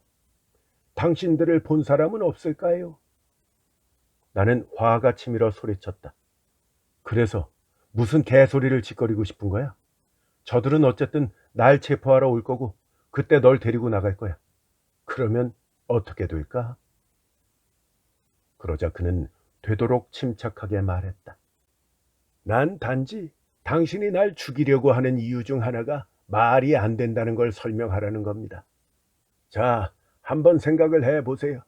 당신들을 본 사람은 없을까요? 나는 화가 치밀어 소리쳤다. 그래서 무슨 개소리를 짓거리고 싶은 거야? 저들은 어쨌든 날 체포하러 올 거고 그때 널 데리고 나갈 거야. 그러면 어떻게 될까? 그러자 그는 되도록 침착하게 말했다. 난 단지 당신이 날 죽이려고 하는 이유 중 하나가 말이 안 된다는 걸 설명하라는 겁니다. 자, 한번 생각을 해보세요.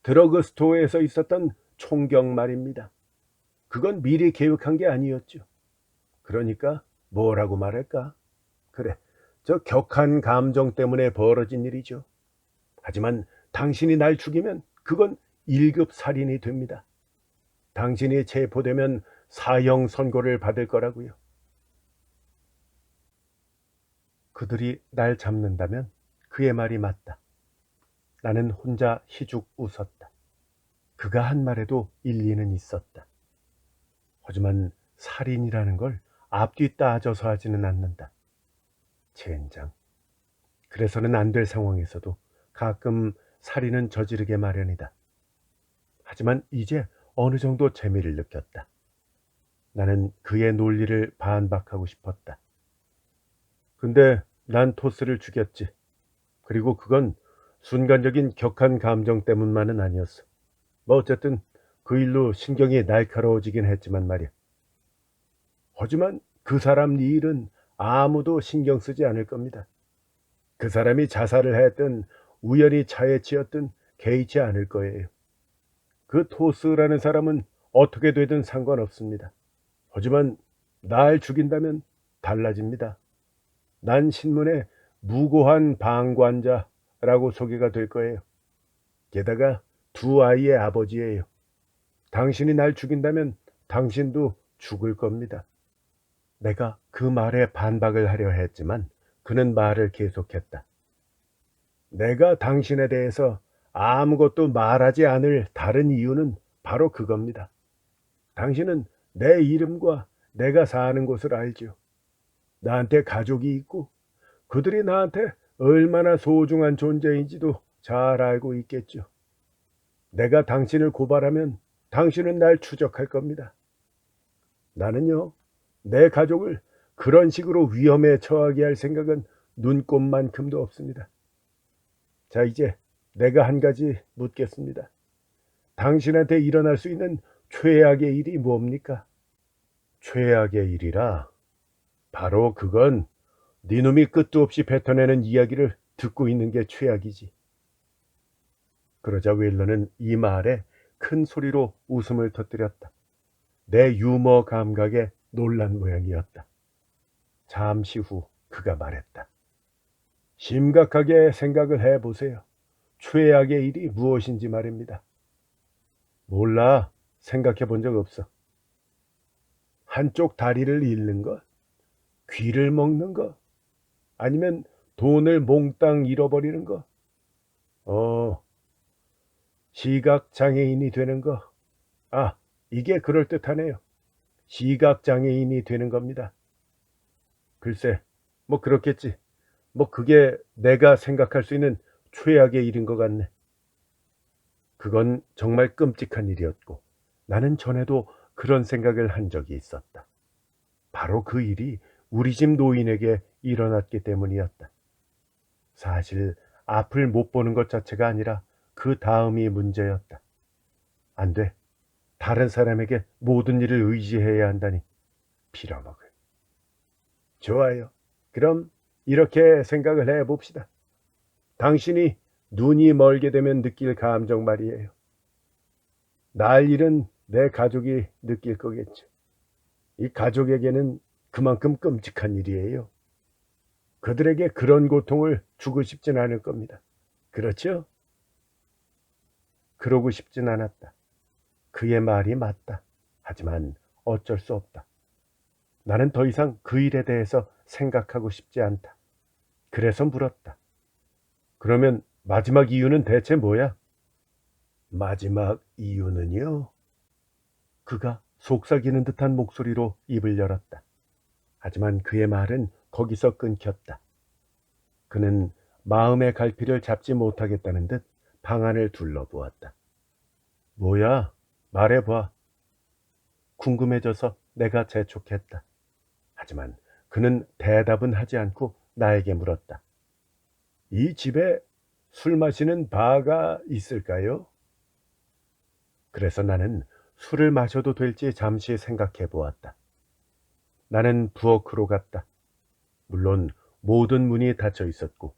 드러그 스토어에서 있었던 총격 말입니다. 그건 미리 계획한 게 아니었죠. 그러니까 뭐라고 말할까? 그래, 저 격한 감정 때문에 벌어진 일이죠. 하지만 당신이 날 죽이면 그건 1급 살인이 됩니다. 당신이 체포되면 사형 선고를 받을 거라고요. 그들이 날 잡는다면 그의 말이 맞다. 나는 혼자 희죽 웃었다. 그가 한 말에도 일리는 있었다. 하지만 살인이라는 걸 앞뒤 따져서 하지는 않는다. 젠장. 그래서는 안 될 상황에서도 가끔 살인은 저지르게 마련이다. 하지만 이제 어느 정도 재미를 느꼈다. 나는 그의 논리를 반박하고 싶었다. 근데 난 토스를 죽였지. 그리고 그건 순간적인 격한 감정 때문만은 아니었어. 뭐 어쨌든 그 일로 신경이 날카로워지긴 했지만 말이야. 하지만 그 사람 일은 아무도 신경 쓰지 않을 겁니다. 그 사람이 자살을 했든 우연히 차에 치였든 개의치 않을 거예요. 그 토스라는 사람은 어떻게 되든 상관없습니다. 하지만 날 죽인다면 달라집니다. 난 신문에 무고한 방관자라고 소개가 될 거예요. 게다가 두 아이의 아버지예요. 당신이 날 죽인다면 당신도 죽을 겁니다. 내가 그 말에 반박을 하려 했지만 그는 말을 계속했다. 내가 당신에 대해서 아무것도 말하지 않을 다른 이유는 바로 그겁니다. 당신은 내 이름과 내가 사는 곳을 알지요. 나한테 가족이 있고 그들이 나한테 얼마나 소중한 존재인지도 잘 알고 있겠죠. 내가 당신을 고발하면 당신은 날 추적할 겁니다. 나는요, 내 가족을 그런 식으로 위험에 처하게 할 생각은 눈꼽만큼도 없습니다. 자, 이제 내가 한 가지 묻겠습니다. 당신한테 일어날 수 있는 최악의 일이 뭡니까? 최악의 일이라? 바로 그건 네 놈이 끝도 없이 뱉어내는 이야기를 듣고 있는 게 최악이지. 그러자 웨일러는 이 말에 큰 소리로 웃음을 터뜨렸다. 내 유머 감각에 놀란 모양이었다. 잠시 후 그가 말했다. 심각하게 생각을 해보세요. 최악의 일이 무엇인지 말입니다. 몰라. 생각해 본 적 없어. 한쪽 다리를 잃는 것? 귀를 먹는 것? 아니면 돈을 몽땅 잃어버리는 것? 시각장애인이 되는 거. 아, 이게 그럴듯하네요. 시각장애인이 되는 겁니다. 글쎄, 뭐 그렇겠지. 뭐 그게 내가 생각할 수 있는 최악의 일인 것 같네. 그건 정말 끔찍한 일이었고 나는 전에도 그런 생각을 한 적이 있었다. 바로 그 일이 우리 집 노인에게 일어났기 때문이었다. 사실 앞을 못 보는 것 자체가 아니라 그 다음이 문제였다. 안 돼. 다른 사람에게 모든 일을 의지해야 한다니. 빌어먹을. 좋아요. 그럼 이렇게 생각을 해봅시다. 당신이 눈이 멀게 되면 느낄 감정 말이에요. 날 잃은 내 가족이 느낄 거겠죠. 이 가족에게는 그만큼 끔찍한 일이에요. 그들에게 그런 고통을 주고 싶진 않을 겁니다. 그렇죠? 그러고 싶진 않았다. 그의 말이 맞다. 하지만 어쩔 수 없다. 나는 더 이상 그 일에 대해서 생각하고 싶지 않다. 그래서 물었다. 그러면 마지막 이유는 대체 뭐야? 마지막 이유는요? 그가 속삭이는 듯한 목소리로 입을 열었다. 하지만 그의 말은 거기서 끊겼다. 그는 마음의 갈피를 잡지 못하겠다는 듯 방안을 둘러보았다. 뭐야? 말해봐. 궁금해져서 내가 재촉했다. 하지만 그는 대답은 하지 않고 나에게 물었다. 이 집에 술 마시는 바가 있을까요? 그래서 나는 술을 마셔도 될지 잠시 생각해 보았다. 나는 부엌으로 갔다. 물론 모든 문이 닫혀 있었고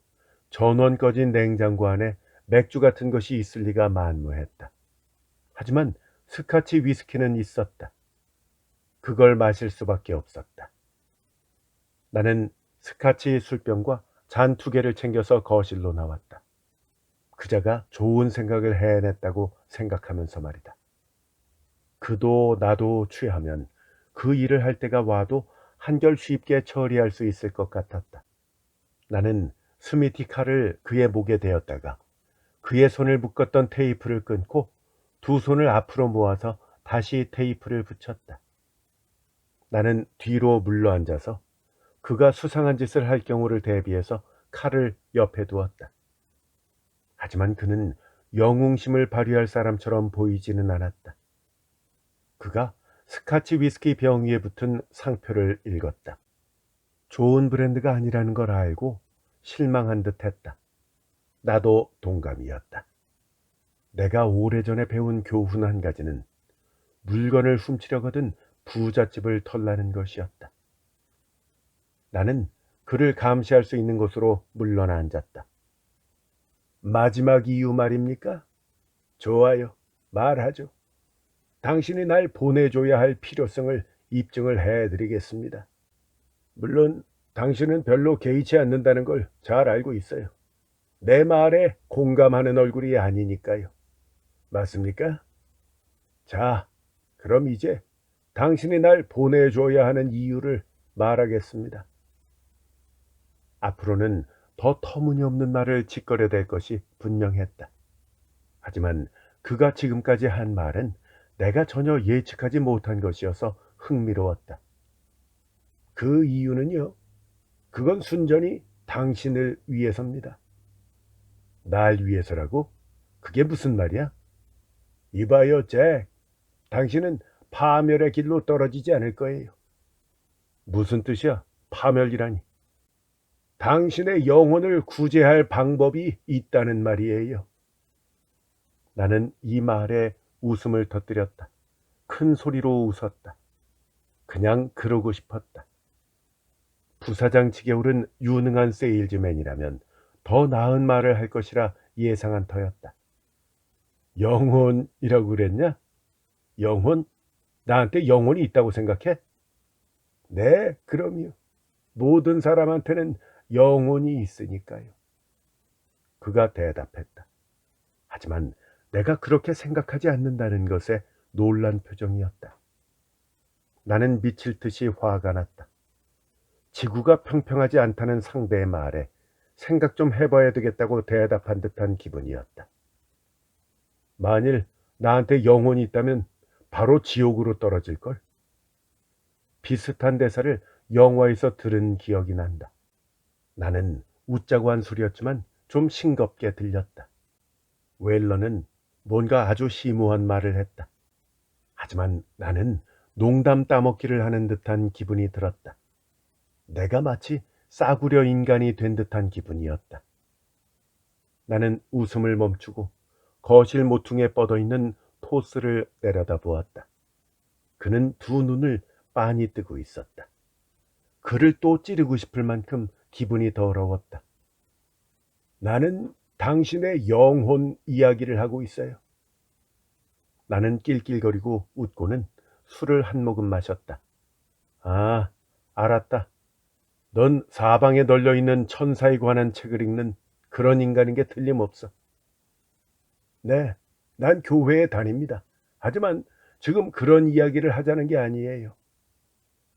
전원 꺼진 냉장고 안에 맥주 같은 것이 있을 리가 만무했다. 하지만 스카치 위스키는 있었다. 그걸 마실 수밖에 없었다. 나는 스카치 술병과 잔 2개를 챙겨서 거실로 나왔다. 그자가 좋은 생각을 해냈다고 생각하면서 말이다. 그도 나도 취하면 그 일을 할 때가 와도 한결 쉽게 처리할 수 있을 것 같았다. 나는 스미티 칼을 그의 목에 대었다가 그의 손을 묶었던 테이프를 끊고 두 손을 앞으로 모아서 다시 테이프를 붙였다. 나는 뒤로 물러앉아서 그가 수상한 짓을 할 경우를 대비해서 칼을 옆에 두었다. 하지만 그는 영웅심을 발휘할 사람처럼 보이지는 않았다. 그가 스카치 위스키 병 위에 붙은 상표를 읽었다. 좋은 브랜드가 아니라는 걸 알고 실망한 듯 했다. 나도 동감이었다. 내가 오래전에 배운 교훈 한 가지는 물건을 훔치려거든 부잣집을 털라는 것이었다. 나는 그를 감시할 수 있는 곳으로 물러나 앉았다. 마지막 이유 말입니까? 좋아요. 말하죠. 당신이 날 보내줘야 할 필요성을 입증을 해드리겠습니다. 물론 당신은 별로 개의치 않는다는 걸 잘 알고 있어요. 내 말에 공감하는 얼굴이 아니니까요. 맞습니까? 자, 그럼 이제 당신이 날 보내줘야 하는 이유를 말하겠습니다. 앞으로는 더 터무니없는 말을 짓거려댈 것이 분명했다. 하지만 그가 지금까지 한 말은 내가 전혀 예측하지 못한 것이어서 흥미로웠다. 그 이유는요, 그건 순전히 당신을 위해서입니다. 날 위해서라고? 그게 무슨 말이야? 이봐요, 잭. 당신은 파멸의 길로 떨어지지 않을 거예요. 무슨 뜻이야? 파멸이라니. 당신의 영혼을 구제할 방법이 있다는 말이에요. 나는 이 말에 웃음을 터뜨렸다. 큰 소리로 웃었다. 그냥 그러고 싶었다. 부사장 측에 오른 유능한 세일즈맨이라면 더 나은 말을 할 것이라 예상한 터였다. 영혼이라고 그랬냐? 영혼? 나한테 영혼이 있다고 생각해? 네, 그럼요. 모든 사람한테는 영혼이 있으니까요. 그가 대답했다. 하지만 내가 그렇게 생각하지 않는다는 것에 놀란 표정이었다. 나는 미칠 듯이 화가 났다. 지구가 평평하지 않다는 상대의 말에 생각 좀 해봐야 되겠다고 대답한 듯한 기분이었다. 만일 나한테 영혼이 있다면 바로 지옥으로 떨어질걸? 비슷한 대사를 영화에서 들은 기억이 난다. 나는 웃자고 한 소리였지만 좀 싱겁게 들렸다. 웰러는 뭔가 아주 심오한 말을 했다. 하지만 나는 농담 따먹기를 하는 듯한 기분이 들었다. 내가 마치 싸구려 인간이 된 듯한 기분이었다. 나는 웃음을 멈추고 거실 모퉁이에 뻗어있는 토스를 내려다보았다. 그는 두 눈을 빤히 뜨고 있었다. 그를 또 찌르고 싶을 만큼 기분이 더러웠다. 나는 당신의 영혼 이야기를 하고 있어요. 나는 낄낄거리고 웃고는 술을 한 모금 마셨다. 아, 알았다. 넌 사방에 널려있는 천사에 관한 책을 읽는 그런 인간인 게 틀림없어. 네, 난 교회에 다닙니다. 하지만 지금 그런 이야기를 하자는 게 아니에요.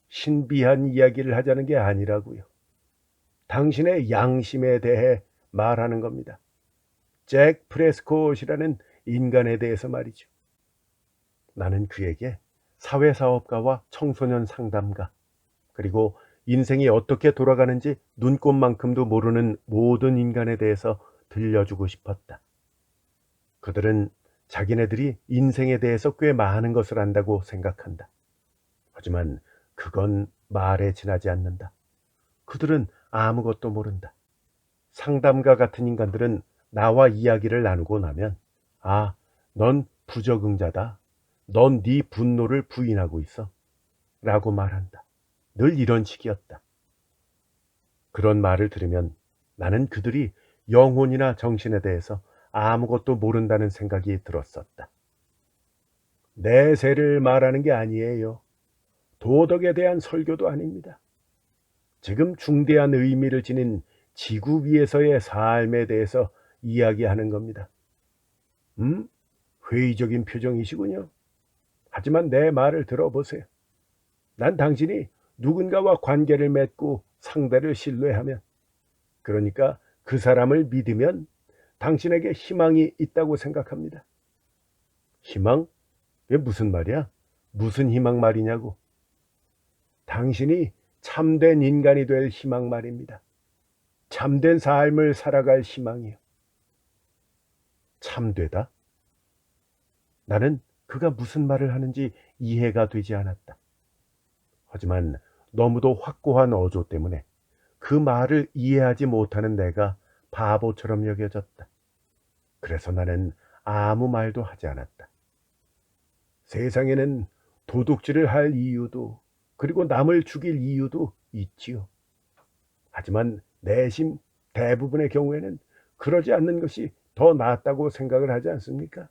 신비한 이야기를 하자는 게 아니라고요. 당신의 양심에 대해 말하는 겁니다. 잭 프레스콧이라는 인간에 대해서 말이죠. 나는 그에게 사회사업가와 청소년 상담가, 그리고 인생이 어떻게 돌아가는지 눈꼽만큼도 모르는 모든 인간에 대해서 들려주고 싶었다. 그들은 자기네들이 인생에 대해서 꽤 많은 것을 안다고 생각한다. 하지만 그건 말에 지나지 않는다. 그들은 아무것도 모른다. 상담가 같은 인간들은 나와 이야기를 나누고 나면, 아, 넌 부적응자다. 넌 네 분노를 부인하고 있어. 라고 말한다. 늘 이런 식이었다. 그런 말을 들으면 나는 그들이 영혼이나 정신에 대해서 아무것도 모른다는 생각이 들었었다. 내세를 말하는 게 아니에요. 도덕에 대한 설교도 아닙니다. 지금 중대한 의미를 지닌 지구 위에서의 삶에 대해서 이야기하는 겁니다. 회의적인 표정이시군요. 하지만 내 말을 들어보세요. 난 당신이 누군가와 관계를 맺고 상대를 신뢰하면, 그러니까 그 사람을 믿으면 당신에게 희망이 있다고 생각합니다. 희망? 이게 무슨 말이야? 무슨 희망 말이냐고. 당신이 참된 인간이 될 희망 말입니다. 참된 삶을 살아갈 희망이요. 참되다? 나는 그가 무슨 말을 하는지 이해가 되지 않았다. 하지만 너무도 확고한 어조 때문에 그 말을 이해하지 못하는 내가 바보처럼 여겨졌다. 그래서 나는 아무 말도 하지 않았다. 세상에는 도둑질을 할 이유도, 그리고 남을 죽일 이유도 있지요. 하지만 내심 대부분의 경우에는 그러지 않는 것이 더 낫다고 생각을 하지 않습니까?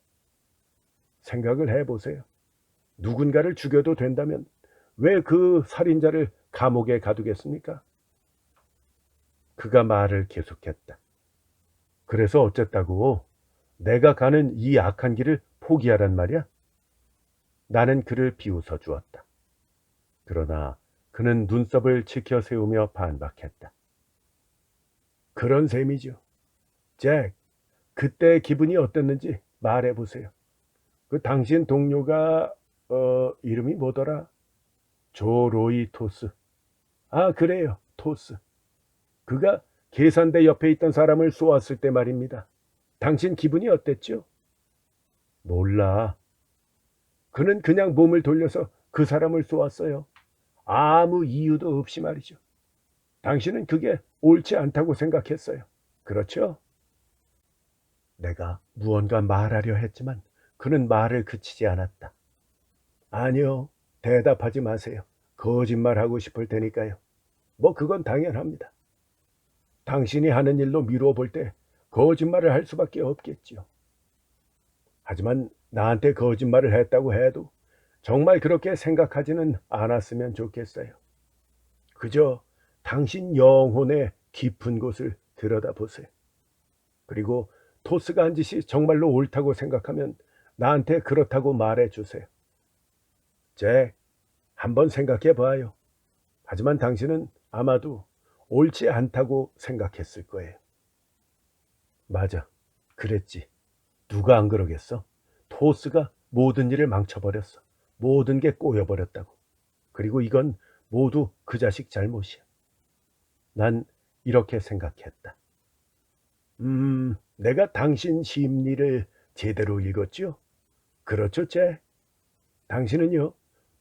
생각을 해보세요. 누군가를 죽여도 된다면 왜 그 살인자를 감옥에 가두겠습니까? 그가 말을 계속했다. 그래서 어쨌다고? 내가 가는 이 악한 길을 포기하란 말이야? 나는 그를 비웃어 주었다. 그러나 그는 눈썹을 치켜 세우며 반박했다. 그런 셈이죠. 잭, 그때 기분이 어땠는지 말해보세요. 그 당신 동료가 이름이 뭐더라? 조 로이 토스. 아, 그래요. 토스. 그가 계산대 옆에 있던 사람을 쏘았을 때 말입니다. 당신 기분이 어땠죠? 몰라. 그는 그냥 몸을 돌려서 그 사람을 쏘았어요. 아무 이유도 없이 말이죠. 당신은 그게 옳지 않다고 생각했어요. 그렇죠? 내가 무언가 말하려 했지만 그는 말을 그치지 않았다. 아니요. 대답하지 마세요. 거짓말하고 싶을 테니까요. 뭐 그건 당연합니다. 당신이 하는 일로 미루어 볼 때 거짓말을 할 수밖에 없겠지요. 하지만 나한테 거짓말을 했다고 해도 정말 그렇게 생각하지는 않았으면 좋겠어요. 그저 당신 영혼의 깊은 곳을 들여다보세요. 그리고 토스가 한 짓이 정말로 옳다고 생각하면 나한테 그렇다고 말해주세요. 잭, 한번 생각해 봐요. 하지만 당신은 아마도 옳지 않다고 생각했을 거예요. 맞아, 그랬지. 누가 안 그러겠어? 토스가 모든 일을 망쳐버렸어. 모든 게 꼬여버렸다고. 그리고 이건 모두 그 자식 잘못이야. 난 이렇게 생각했다. 내가 당신 심리를 제대로 읽었죠? 그렇죠, 쟤? 당신은요,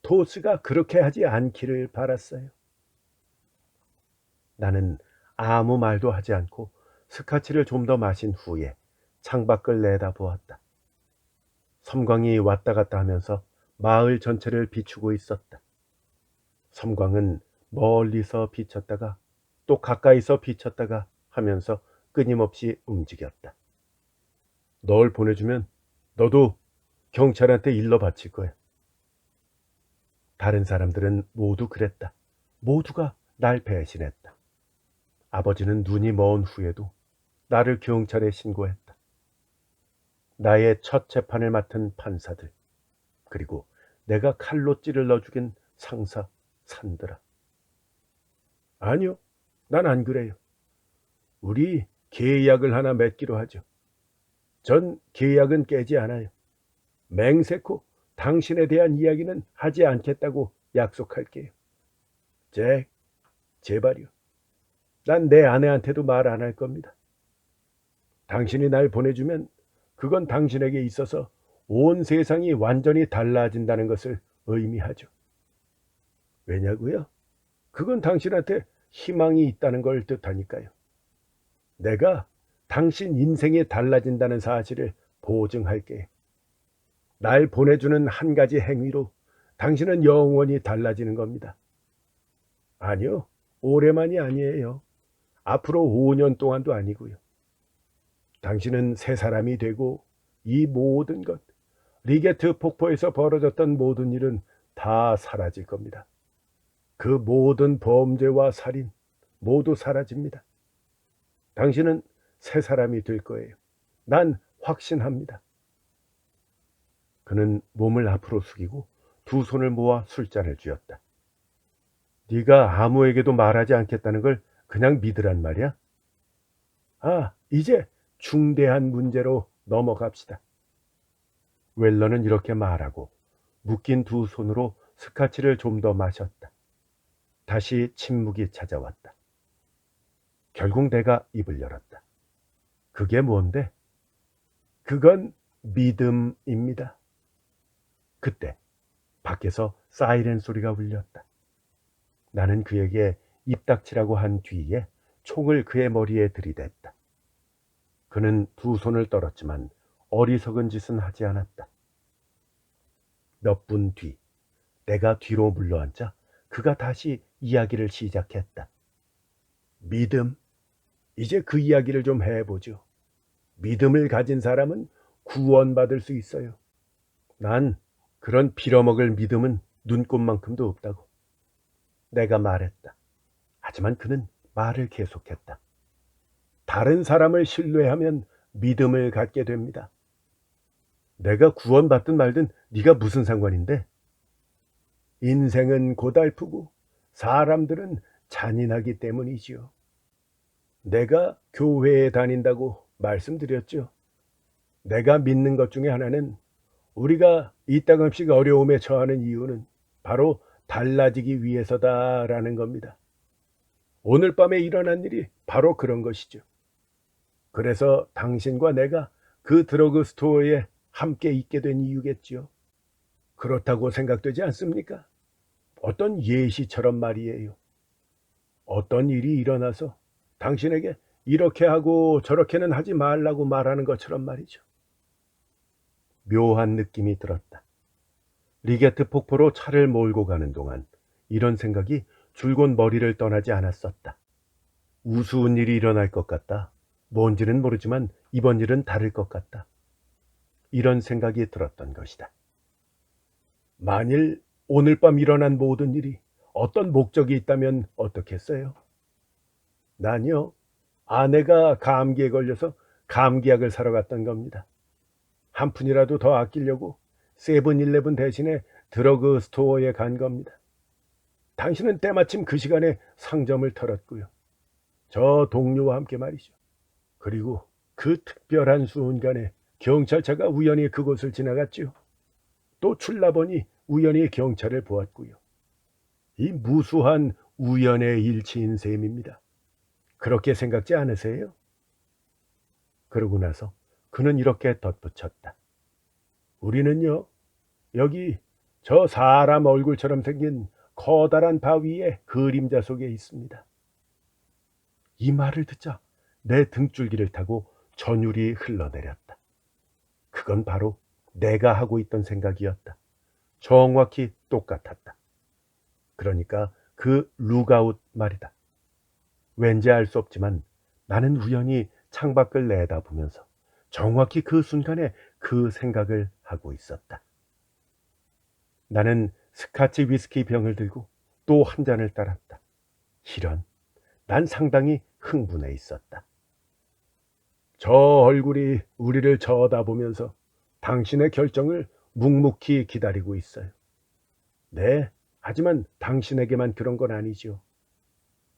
토스가 그렇게 하지 않기를 바랐어요. 나는 아무 말도 하지 않고 스카치를 좀 더 마신 후에 창밖을 내다보았다. 섬광이 왔다 갔다 하면서 마을 전체를 비추고 있었다. 섬광은 멀리서 비쳤다가 또 가까이서 비쳤다가 하면서 끊임없이 움직였다. 널 보내주면 너도 경찰한테 일러 바칠 거야. 다른 사람들은 모두 그랬다. 모두가 날 배신했다. 아버지는 눈이 먼 후에도 나를 경찰에 신고했다. 나의 첫 재판을 맡은 판사들, 그리고 내가 칼로 찌를러 죽인 상사 산드라. 아니요, 난 안 그래요. 우리 계약을 하나 맺기로 하죠. 전 계약은 깨지 않아요. 맹세코 당신에 대한 이야기는 하지 않겠다고 약속할게요. 잭, 제발요. 난 내 아내한테도 말 안 할 겁니다. 당신이 날 보내주면 그건 당신에게 있어서 온 세상이 완전히 달라진다는 것을 의미하죠. 왜냐고요? 그건 당신한테 희망이 있다는 걸 뜻하니까요. 내가 당신 인생이 달라진다는 사실을 보증할게요. 날 보내주는 한 가지 행위로 당신은 영원히 달라지는 겁니다. 아니요, 올해만이 아니에요. 앞으로 5년 동안도 아니고요. 당신은 새 사람이 되고 이 모든 것, 리게트 폭포에서 벌어졌던 모든 일은 다 사라질 겁니다. 그 모든 범죄와 살인 모두 사라집니다. 당신은 새 사람이 될 거예요. 난 확신합니다. 그는 몸을 앞으로 숙이고 두 손을 모아 술잔을 쥐었다. 네가 아무에게도 말하지 않겠다는 걸 그냥 믿으란 말이야? 아, 이제 중대한 문제로 넘어갑시다. 웰러는 이렇게 말하고 묶인 두 손으로 스카치를 좀 더 마셨다. 다시 침묵이 찾아왔다. 결국 내가 입을 열었다. 그게 뭔데? 그건 믿음입니다. 그때 밖에서 사이렌 소리가 울렸다. 나는 그에게 입 닥치라고 한 뒤에 총을 그의 머리에 들이댔다. 그는 두 손을 떨었지만 어리석은 짓은 하지 않았다. 몇 분 뒤, 내가 뒤로 물러앉자 그가 다시 이야기를 시작했다. 믿음, 이제 그 이야기를 좀 해보죠. 믿음을 가진 사람은 구원받을 수 있어요. 난 그런 빌어먹을 믿음은 눈꽃만큼도 없다고 내가 말했다. 하지만 그는 말을 계속했다. 다른 사람을 신뢰하면 믿음을 갖게 됩니다. 내가 구원받든 말든 네가 무슨 상관인데? 인생은 고달프고 사람들은 잔인하기 때문이지요. 내가 교회에 다닌다고 말씀드렸죠. 내가 믿는 것 중에 하나는 우리가 이따금씩 어려움에 처하는 이유는 바로 달라지기 위해서다라는 겁니다. 오늘 밤에 일어난 일이 바로 그런 것이죠. 그래서 당신과 내가 그 드러그 스토어에 함께 있게 된 이유겠지요. 그렇다고 생각되지 않습니까? 어떤 예시처럼 말이에요. 어떤 일이 일어나서 당신에게 이렇게 하고 저렇게는 하지 말라고 말하는 것처럼 말이죠. 묘한 느낌이 들었다. 리게트 폭포로 차를 몰고 가는 동안 이런 생각이 줄곧 머리를 떠나지 않았었다. 우스운 일이 일어날 것 같다. 뭔지는 모르지만 이번 일은 다를 것 같다. 이런 생각이 들었던 것이다. 만일 오늘 밤 일어난 모든 일이 어떤 목적이 있다면 어떻겠어요? 난요, 아내가 감기에 걸려서 감기약을 사러 갔던 겁니다. 한 푼이라도 더 아끼려고 세븐일레븐 대신에 드러그 스토어에 간 겁니다. 당신은 때마침 그 시간에 상점을 털었고요. 저 동료와 함께 말이죠. 그리고 그 특별한 순간에 경찰차가 우연히 그곳을 지나갔지요. 또 출라보니 우연히 경찰을 보았고요. 이 무수한 우연의 일치인 셈입니다. 그렇게 생각지 않으세요? 그러고 나서 그는 이렇게 덧붙였다. 우리는요, 여기 저 사람 얼굴처럼 생긴 커다란 바위의 그림자 속에 있습니다. 이 말을 듣자 내 등줄기를 타고 전율이 흘러내렸다. 그건 바로 내가 하고 있던 생각이었다. 정확히 똑같았다. 그러니까 그 룩아웃 말이다. 왠지 알 수 없지만 나는 우연히 창밖을 내다보면서 정확히 그 순간에 그 생각을 하고 있었다. 나는 스카치 위스키 병을 들고 또 한 잔을 따랐다. 이런, 난 상당히 흥분해 있었다. 저 얼굴이 우리를 쳐다보면서 당신의 결정을 묵묵히 기다리고 있어요. 네, 하지만 당신에게만 그런 건 아니죠.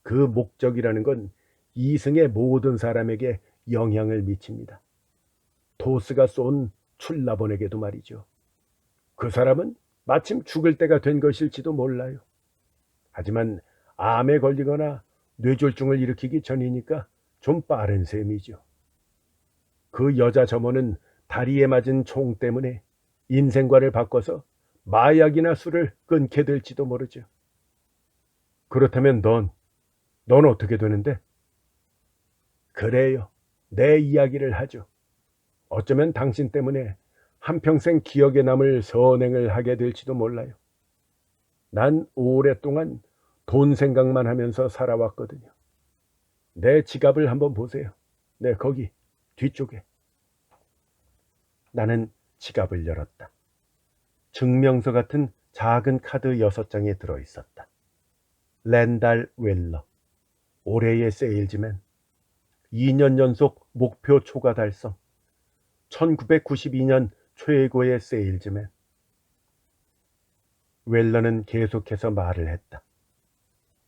그 목적이라는 건 이승의 모든 사람에게 영향을 미칩니다. 토스가 쏜 출라본에게도 말이죠. 그 사람은 마침 죽을 때가 된 것일지도 몰라요. 하지만 암에 걸리거나 뇌졸중을 일으키기 전이니까 좀 빠른 셈이죠. 그 여자 점원은 다리에 맞은 총 때문에 인생관을 바꿔서 마약이나 술을 끊게 될지도 모르죠. 그렇다면 넌 어떻게 되는데? 그래요. 내 이야기를 하죠. 어쩌면 당신 때문에 한평생 기억에 남을 선행을 하게 될지도 몰라요. 난 오랫동안 돈 생각만 하면서 살아왔거든요. 내 지갑을 한번 보세요. 네, 거기 뒤쪽에. 나는 지갑을 열었다. 증명서 같은 작은 카드 6장이 들어있었다. 랜달 웰러, 올해의 세일즈맨, 2년 연속 목표 초과 달성, 1992년 최고의 세일즈맨. 웰러는 계속해서 말을 했다.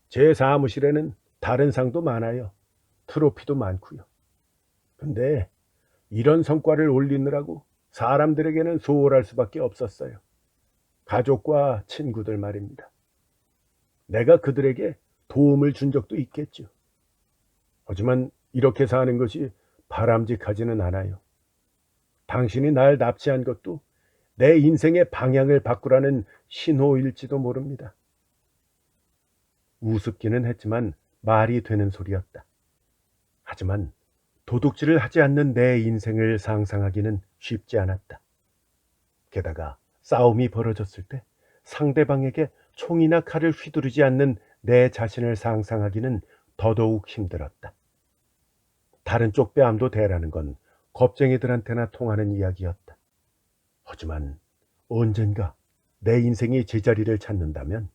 제 사무실에는 다른 상도 많아요. 트로피도 많고요. 근데 이런 성과를 올리느라고 사람들에게는 소홀할 수밖에 없었어요. 가족과 친구들 말입니다. 내가 그들에게 도움을 준 적도 있겠죠. 하지만 이렇게 사는 것이 바람직하지는 않아요. 당신이 날 납치한 것도 내 인생의 방향을 바꾸라는 신호일지도 모릅니다. 우습기는 했지만 말이 되는 소리였다. 하지만 도둑질을 하지 않는 내 인생을 상상하기는 쉽지 않았다. 게다가 싸움이 벌어졌을 때 상대방에게 총이나 칼을 휘두르지 않는 내 자신을 상상하기는 더더욱 힘들었다. 다른 쪽 뺨도 대라는 건 겁쟁이들한테나 통하는 이야기였다. 하지만 언젠가 내 인생이 제자리를 찾는다면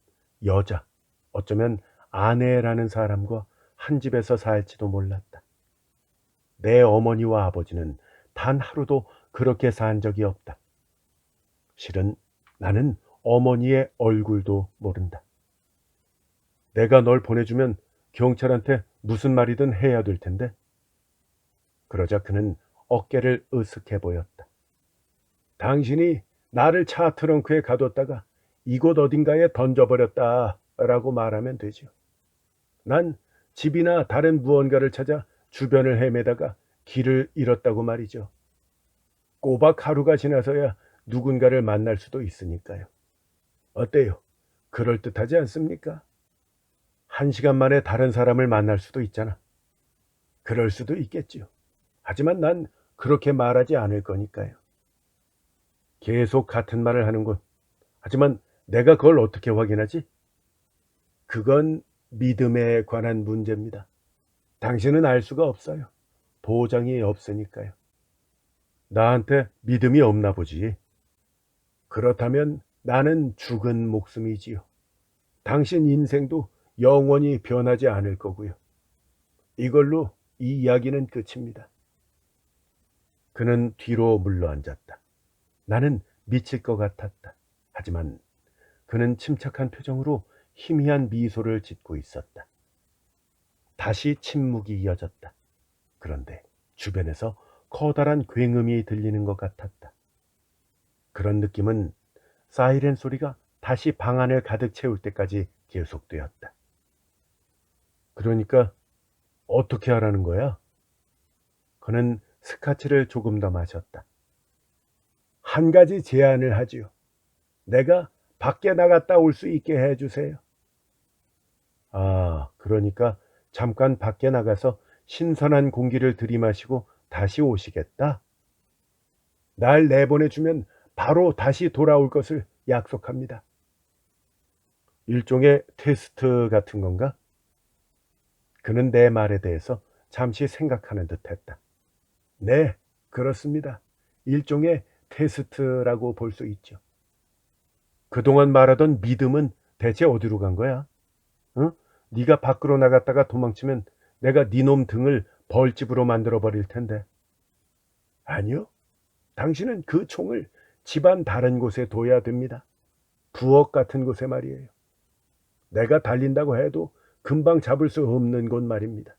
여자, 어쩌면 아내라는 사람과 한 집에서 살지도 몰랐다. 내 어머니와 아버지는 단 하루도 그렇게 산 적이 없다. 실은 나는 어머니의 얼굴도 모른다. 내가 널 보내주면 경찰한테 무슨 말이든 해야 될 텐데. 그러자 그는 어깨를 으쓱해 보였다. 당신이 나를 차 트렁크에 가뒀다가 이곳 어딘가에 던져버렸다라고 말하면 되죠. 난 집이나 다른 무언가를 찾아 주변을 헤매다가 길을 잃었다고 말이죠. 꼬박 하루가 지나서야 누군가를 만날 수도 있으니까요. 어때요? 그럴듯하지 않습니까? 1시간 만에 다른 사람을 만날 수도 있잖아. 그럴 수도 있겠지요. 하지만 난 그렇게 말하지 않을 거니까요. 계속 같은 말을 하는군. 하지만 내가 그걸 어떻게 확인하지? 그건 믿음에 관한 문제입니다. 당신은 알 수가 없어요. 보장이 없으니까요. 나한테 믿음이 없나 보지. 그렇다면 나는 죽은 목숨이지요. 당신 인생도 영원히 변하지 않을 거고요. 이걸로 이 이야기는 끝입니다. 그는 뒤로 물러앉았다. 나는 미칠 것 같았다. 하지만 그는 침착한 표정으로 희미한 미소를 짓고 있었다. 다시 침묵이 이어졌다. 그런데 주변에서 커다란 굉음이 들리는 것 같았다. 그런 느낌은 사이렌 소리가 다시 방 안을 가득 채울 때까지 계속되었다. 그러니까 어떻게 하라는 거야? 그는 스카치를 조금 더 마셨다. 한 가지 제안을 하지요. 내가 밖에 나갔다 올 수 있게 해주세요. 아, 그러니까 잠깐 밖에 나가서 신선한 공기를 들이마시고 다시 오시겠다? 날 내보내주면 바로 다시 돌아올 것을 약속합니다. 일종의 테스트 같은 건가? 그는 내 말에 대해서 잠시 생각하는 듯 했다. 네, 그렇습니다. 일종의 테스트라고 볼 수 있죠. 그동안 말하던 믿음은 대체 어디로 간 거야? 응? 네가 밖으로 나갔다가 도망치면 내가 네 놈 등을 벌집으로 만들어 버릴 텐데. 아니요. 당신은 그 총을 집안 다른 곳에 둬야 됩니다. 부엌 같은 곳에 말이에요. 내가 달린다고 해도 금방 잡을 수 없는 곳 말입니다.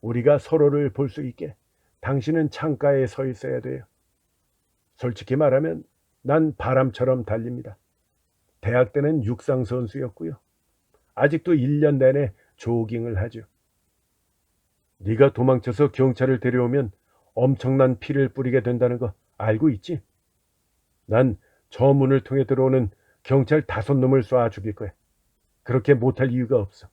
우리가 서로를 볼 수 있게 당신은 창가에 서 있어야 돼요. 솔직히 말하면 난 바람처럼 달립니다. 대학 때는 육상 선수였고요. 아직도 1년 내내 조깅을 하죠. 네가 도망쳐서 경찰을 데려오면 엄청난 피를 뿌리게 된다는 거 알고 있지? 난 저 문을 통해 들어오는 경찰 5놈을 쏴 죽일 거야. 그렇게 못할 이유가 없어.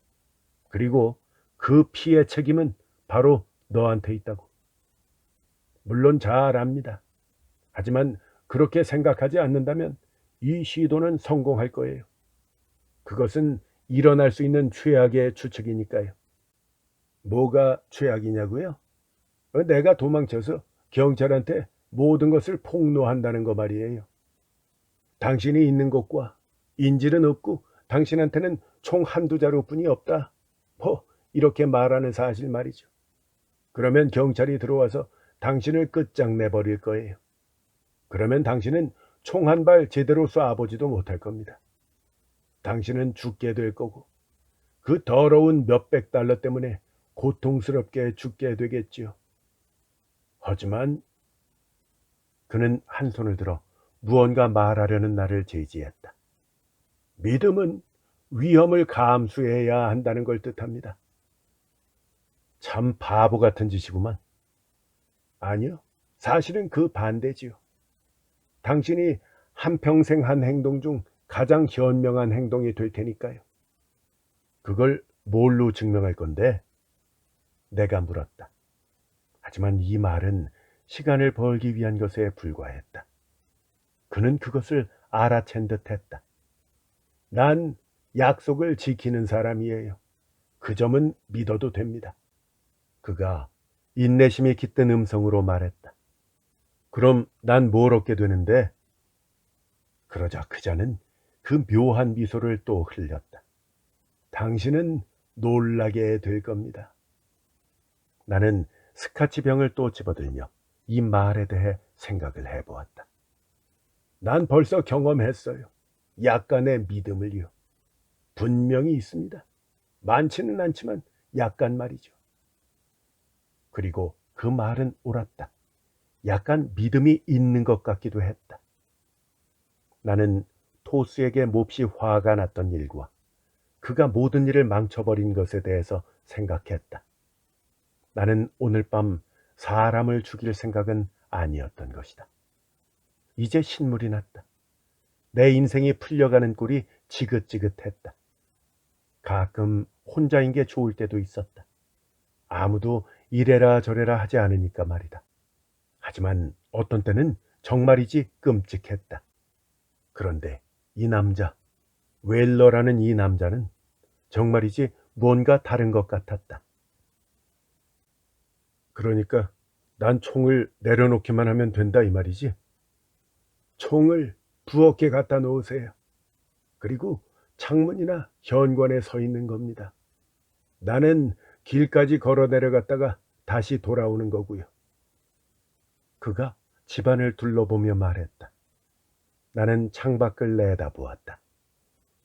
그리고 그 피의 책임은 바로 너한테 있다고. 물론 잘 압니다. 하지만 그렇게 생각하지 않는다면 이 시도는 성공할 거예요. 그것은 일어날 수 있는 최악의 추측이니까요. 뭐가 최악이냐고요? 내가 도망쳐서 경찰한테 모든 것을 폭로한다는 거 말이에요. 당신이 있는 곳과 인질은 없고 당신한테는 총 한두 자루뿐이 없다. 이렇게 말하는 사실 말이죠. 그러면 경찰이 들어와서 당신을 끝장내버릴 거예요. 그러면 당신은 총 한 발 제대로 쏴보지도 못할 겁니다. 당신은 죽게 될 거고 그 더러운 몇백 달러 때문에 고통스럽게 죽게 되겠지요. 하지만 그는 한 손을 들어 무언가 말하려는 나를 제지했다. 믿음은 위험을 감수해야 한다는 걸 뜻합니다. 참 바보 같은 짓이구만. 아니요, 사실은 그 반대지요. 당신이 한평생 한 행동 중 가장 현명한 행동이 될 테니까요. 그걸 뭘로 증명할 건데? 내가 물었다. 하지만 이 말은 시간을 벌기 위한 것에 불과했다. 그는 그것을 알아챈 듯 했다. 난 약속을 지키는 사람이에요. 그 점은 믿어도 됩니다. 그가 인내심이 깃든 음성으로 말했다. 그럼 난 뭘 얻게 되는데? 그러자 그자는 그 묘한 미소를 또 흘렸다. 당신은 놀라게 될 겁니다. 나는 스카치 병을 또 집어들며 이 말에 대해 생각을 해보았다. 난 벌써 경험했어요. 약간의 믿음을요. 분명히 있습니다. 많지는 않지만 약간 말이죠. 그리고 그 말은 옳았다. 약간 믿음이 있는 것 같기도 했다. 나는 토스에게 몹시 화가 났던 일과 그가 모든 일을 망쳐버린 것에 대해서 생각했다. 나는 오늘 밤 사람을 죽일 생각은 아니었던 것이다. 이제 신물이 났다. 내 인생이 풀려가는 꼴이 지긋지긋했다. 가끔 혼자인 게 좋을 때도 있었다. 아무도 이래라 저래라 하지 않으니까 말이다. 하지만 어떤 때는 정말이지 끔찍했다. 그런데 이 남자, 웰러라는 이 남자는 정말이지 뭔가 다른 것 같았다. 그러니까 난 총을 내려놓기만 하면 된다 이 말이지. 총을 부엌에 갖다 놓으세요. 그리고 창문이나 현관에 서 있는 겁니다. 나는 길까지 걸어 내려갔다가 다시 돌아오는 거고요. 그가 집안을 둘러보며 말했다. 나는 창밖을 내다보았다.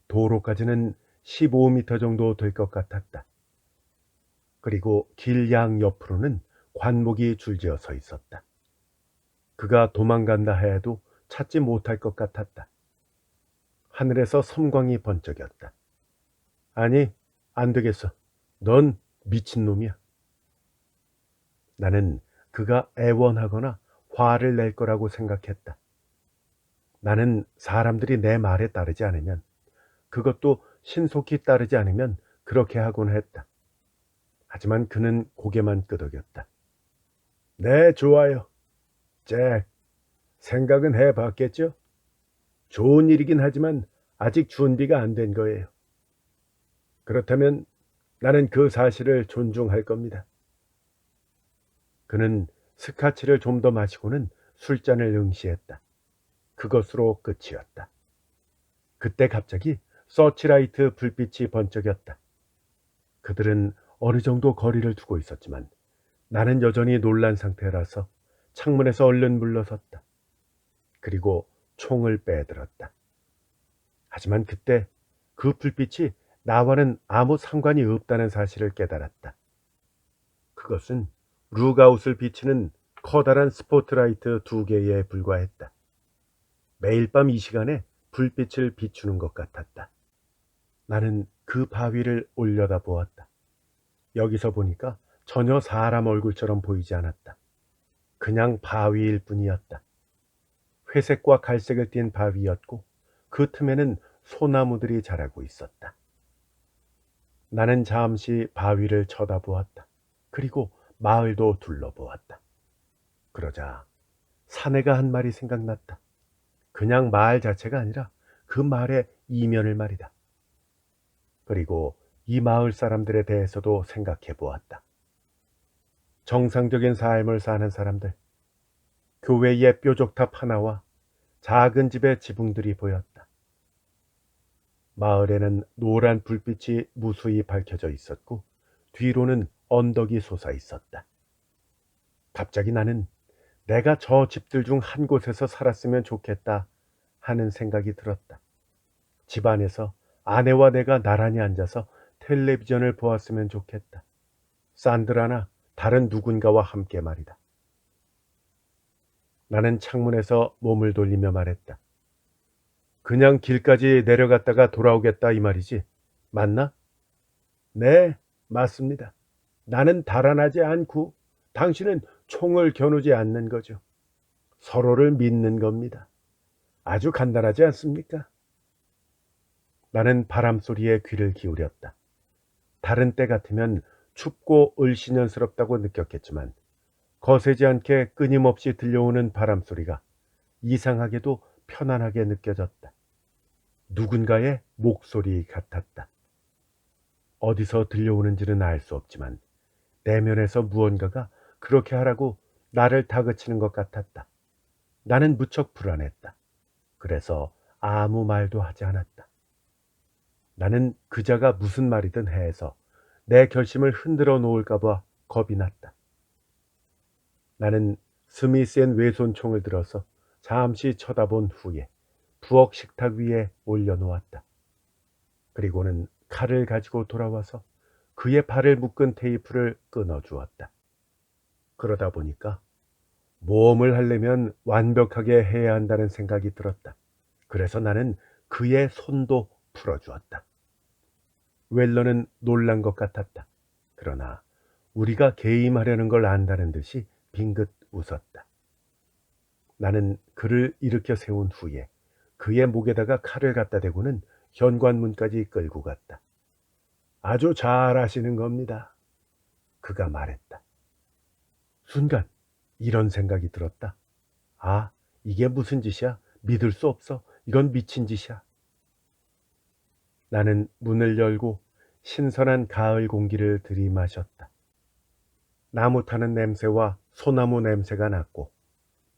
도로까지는 15m 정도 될 것 같았다. 그리고 길 양 옆으로는 관목이 줄지어 서 있었다. 그가 도망간다 해도 찾지 못할 것 같았다. 하늘에서 섬광이 번쩍였다. 아니, 안 되겠어. 넌 미친놈이야. 나는 그가 애원하거나 화를 낼 거라고 생각했다. 나는 사람들이 내 말에 따르지 않으면, 그것도 신속히 따르지 않으면 그렇게 하곤 했다. 하지만 그는 고개만 끄덕였다. 네, 좋아요. 잭, 생각은 해봤겠죠? 좋은 일이긴 하지만 아직 준비가 안 된 거예요. 그렇다면 나는 그 사실을 존중할 겁니다. 그는 스카치를 좀 더 마시고는 술잔을 응시했다. 그것으로 끝이었다. 그때 갑자기 서치라이트 불빛이 번쩍였다. 그들은 어느 정도 거리를 두고 있었지만 나는 여전히 놀란 상태라서 창문에서 얼른 물러섰다. 그리고 총을 빼들었다. 하지만 그때 그 불빛이 나와는 아무 상관이 없다는 사실을 깨달았다. 그것은 룩아웃을 비치는 커다란 스포트라이트 2개에 불과했다. 매일 밤 이 시간에 불빛을 비추는 것 같았다. 나는 그 바위를 올려다보았다. 여기서 보니까 전혀 사람 얼굴처럼 보이지 않았다. 그냥 바위일 뿐이었다. 회색과 갈색을 띤 바위였고 그 틈에는 소나무들이 자라고 있었다. 나는 잠시 바위를 쳐다보았다. 그리고 마을도 둘러보았다. 그러자 사내가 한 말이 생각났다. 그냥 말 자체가 아니라 그 말의 이면을 말이다. 그리고 이 마을 사람들에 대해서도 생각해 보았다. 정상적인 삶을 사는 사람들, 교회의 뾰족탑 하나와 작은 집의 지붕들이 보였다. 마을에는 노란 불빛이 무수히 밝혀져 있었고 뒤로는 언덕이 솟아 있었다. 갑자기 나는 내가 저 집들 중 한 곳에서 살았으면 좋겠다 하는 생각이 들었다. 집 안에서 아내와 내가 나란히 앉아서 텔레비전을 보았으면 좋겠다. 산드라나 다른 누군가와 함께 말이다. 나는 창문에서 몸을 돌리며 말했다. 그냥 길까지 내려갔다가 돌아오겠다 이 말이지. 맞나? 네, 맞습니다. 나는 달아나지 않고 당신은 총을 겨누지 않는 거죠. 서로를 믿는 겁니다. 아주 간단하지 않습니까? 나는 바람 소리에 귀를 기울였다. 다른 때 같으면 춥고 을씨년스럽다고 느꼈겠지만 거세지 않게 끊임없이 들려오는 바람 소리가 이상하게도 편안하게 느껴졌다. 누군가의 목소리 같았다. 어디서 들려오는지는 알 수 없지만 내면에서 무언가가 그렇게 하라고 나를 다그치는 것 같았다. 나는 무척 불안했다. 그래서 아무 말도 하지 않았다. 나는 그자가 무슨 말이든 해서 내 결심을 흔들어 놓을까봐 겁이 났다. 나는 스미스앤 웨손 총을 들어서 잠시 쳐다본 후에 부엌 식탁 위에 올려놓았다. 그리고는 칼을 가지고 돌아와서 그의 발을 묶은 테이프를 끊어주었다. 그러다 보니까 모험을 하려면 완벽하게 해야 한다는 생각이 들었다. 그래서 나는 그의 손도 풀어주었다. 웰러는 놀란 것 같았다. 그러나 우리가 개임하려는 걸 안다는 듯이 빙긋 웃었다. 나는 그를 일으켜 세운 후에 그의 목에다가 칼을 갖다 대고는 현관문까지 끌고 갔다. 아주 잘하시는 겁니다. 그가 말했다. 순간 이런 생각이 들었다. 아, 이게 무슨 짓이야? 믿을 수 없어. 이건 미친 짓이야. 나는 문을 열고 신선한 가을 공기를 들이마셨다. 나무 타는 냄새와 소나무 냄새가 났고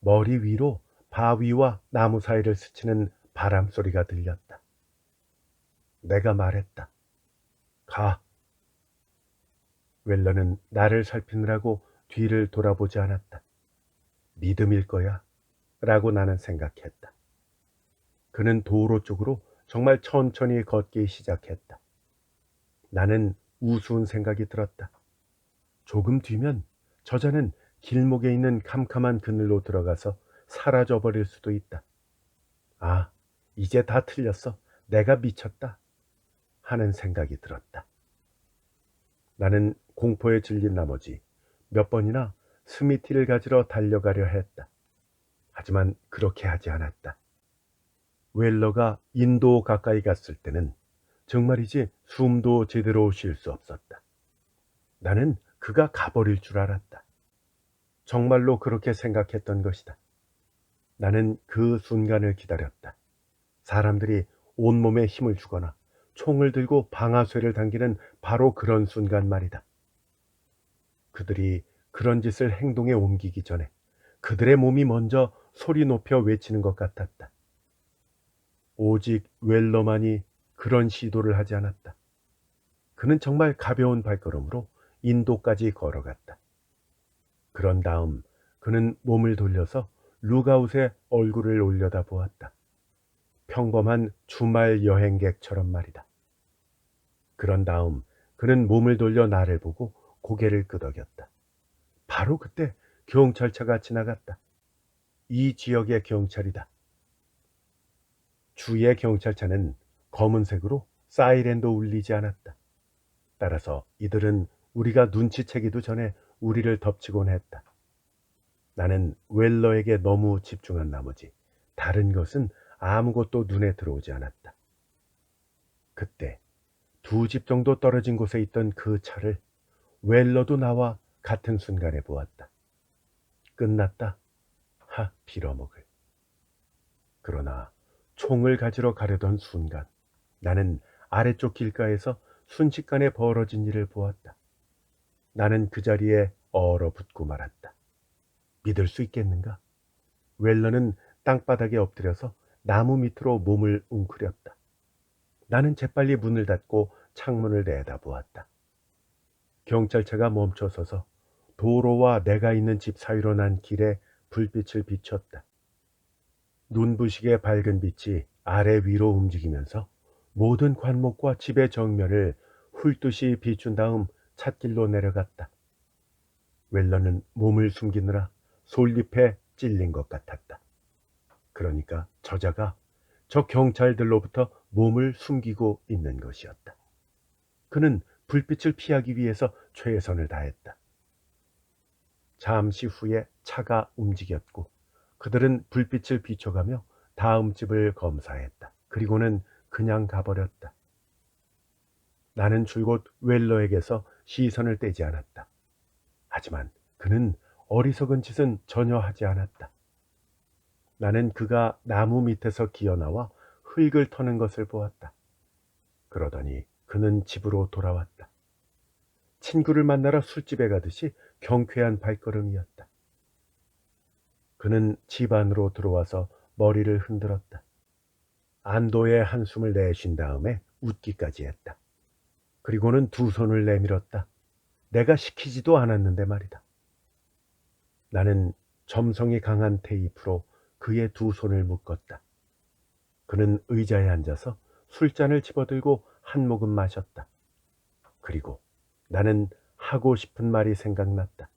머리 위로 바위와 나무 사이를 스치는 바람 소리가 들렸다. 내가 말했다. 가. 웰러는 나를 살피느라고 뒤를 돌아보지 않았다. 믿음일 거야 라고 나는 생각했다. 그는 도로 쪽으로 정말 천천히 걷기 시작했다. 나는 우스운 생각이 들었다. 조금 뒤면 저자는 길목에 있는 캄캄한 그늘로 들어가서 사라져버릴 수도 있다. 아, 이제 다 틀렸어. 내가 미쳤다. 하는 생각이 들었다. 나는 공포에 질린 나머지 몇 번이나 스미티를 가지러 달려가려 했다. 하지만 그렇게 하지 않았다. 웰러가 인도 가까이 갔을 때는 정말이지 숨도 제대로 쉴 수 없었다. 나는 그가 가버릴 줄 알았다. 정말로 그렇게 생각했던 것이다. 나는 그 순간을 기다렸다. 사람들이 온몸에 힘을 주거나 총을 들고 방아쇠를 당기는 바로 그런 순간 말이다. 그들이 그런 짓을 행동에 옮기기 전에 그들의 몸이 먼저 소리 높여 외치는 것 같았다. 오직 웰러만이 그런 시도를 하지 않았다. 그는 정말 가벼운 발걸음으로 인도까지 걸어갔다. 그런 다음 그는 몸을 돌려서 룩아웃에 얼굴을 올려다 보았다. 평범한 주말 여행객처럼 말이다. 그런 다음 그는 몸을 돌려 나를 보고 고개를 끄덕였다. 바로 그때 경찰차가 지나갔다. 이 지역의 경찰이다. 주의 경찰차는 검은색으로 사이렌도 울리지 않았다. 따라서 이들은 우리가 눈치채기도 전에 우리를 덮치곤 했다. 나는 웰러에게 너무 집중한 나머지 다른 것은 아무것도 눈에 들어오지 않았다. 그때 두 집 정도 떨어진 곳에 있던 그 차를 웰러도 나와 같은 순간에 보았다. 끝났다. 하, 빌어먹을. 그러나 총을 가지러 가려던 순간 나는 아래쪽 길가에서 순식간에 벌어진 일을 보았다. 나는 그 자리에 얼어붙고 말았다. 믿을 수 있겠는가? 웰러는 땅바닥에 엎드려서 나무 밑으로 몸을 웅크렸다. 나는 재빨리 문을 닫고 창문을 내다보았다. 경찰차가 멈춰서서 도로와 내가 있는 집 사이로 난 길에 불빛을 비췄다. 눈부시게 밝은 빛이 아래 위로 움직이면서 모든 관목과 집의 정면을 훌듯이 비춘 다음 찻길로 내려갔다. 웰러는 몸을 숨기느라 솔잎에 찔린 것 같았다. 그러니까 저자가 저 경찰들로부터 몸을 숨기고 있는 것이었다. 그는 불빛을 피하기 위해서 최선을 다했다. 잠시 후에 차가 움직였고 그들은 불빛을 비춰가며 다음 집을 검사했다. 그리고는 그냥 가버렸다. 나는 줄곧 웰러에게서 시선을 떼지 않았다. 하지만 그는 어리석은 짓은 전혀 하지 않았다. 나는 그가 나무 밑에서 기어나와 흙을 터는 것을 보았다. 그러더니 그는 집으로 돌아왔다. 친구를 만나러 술집에 가듯이 경쾌한 발걸음이었다. 그는 집 안으로 들어와서 머리를 흔들었다. 안도의 한숨을 내쉰 다음에 웃기까지 했다. 그리고는 두 손을 내밀었다. 내가 시키지도 않았는데 말이다. 나는 점성이 강한 테이프로 그의 두 손을 묶었다. 그는 의자에 앉아서 술잔을 집어들고 한 모금 마셨다. 그리고 나는 하고 싶은 말이 생각났다.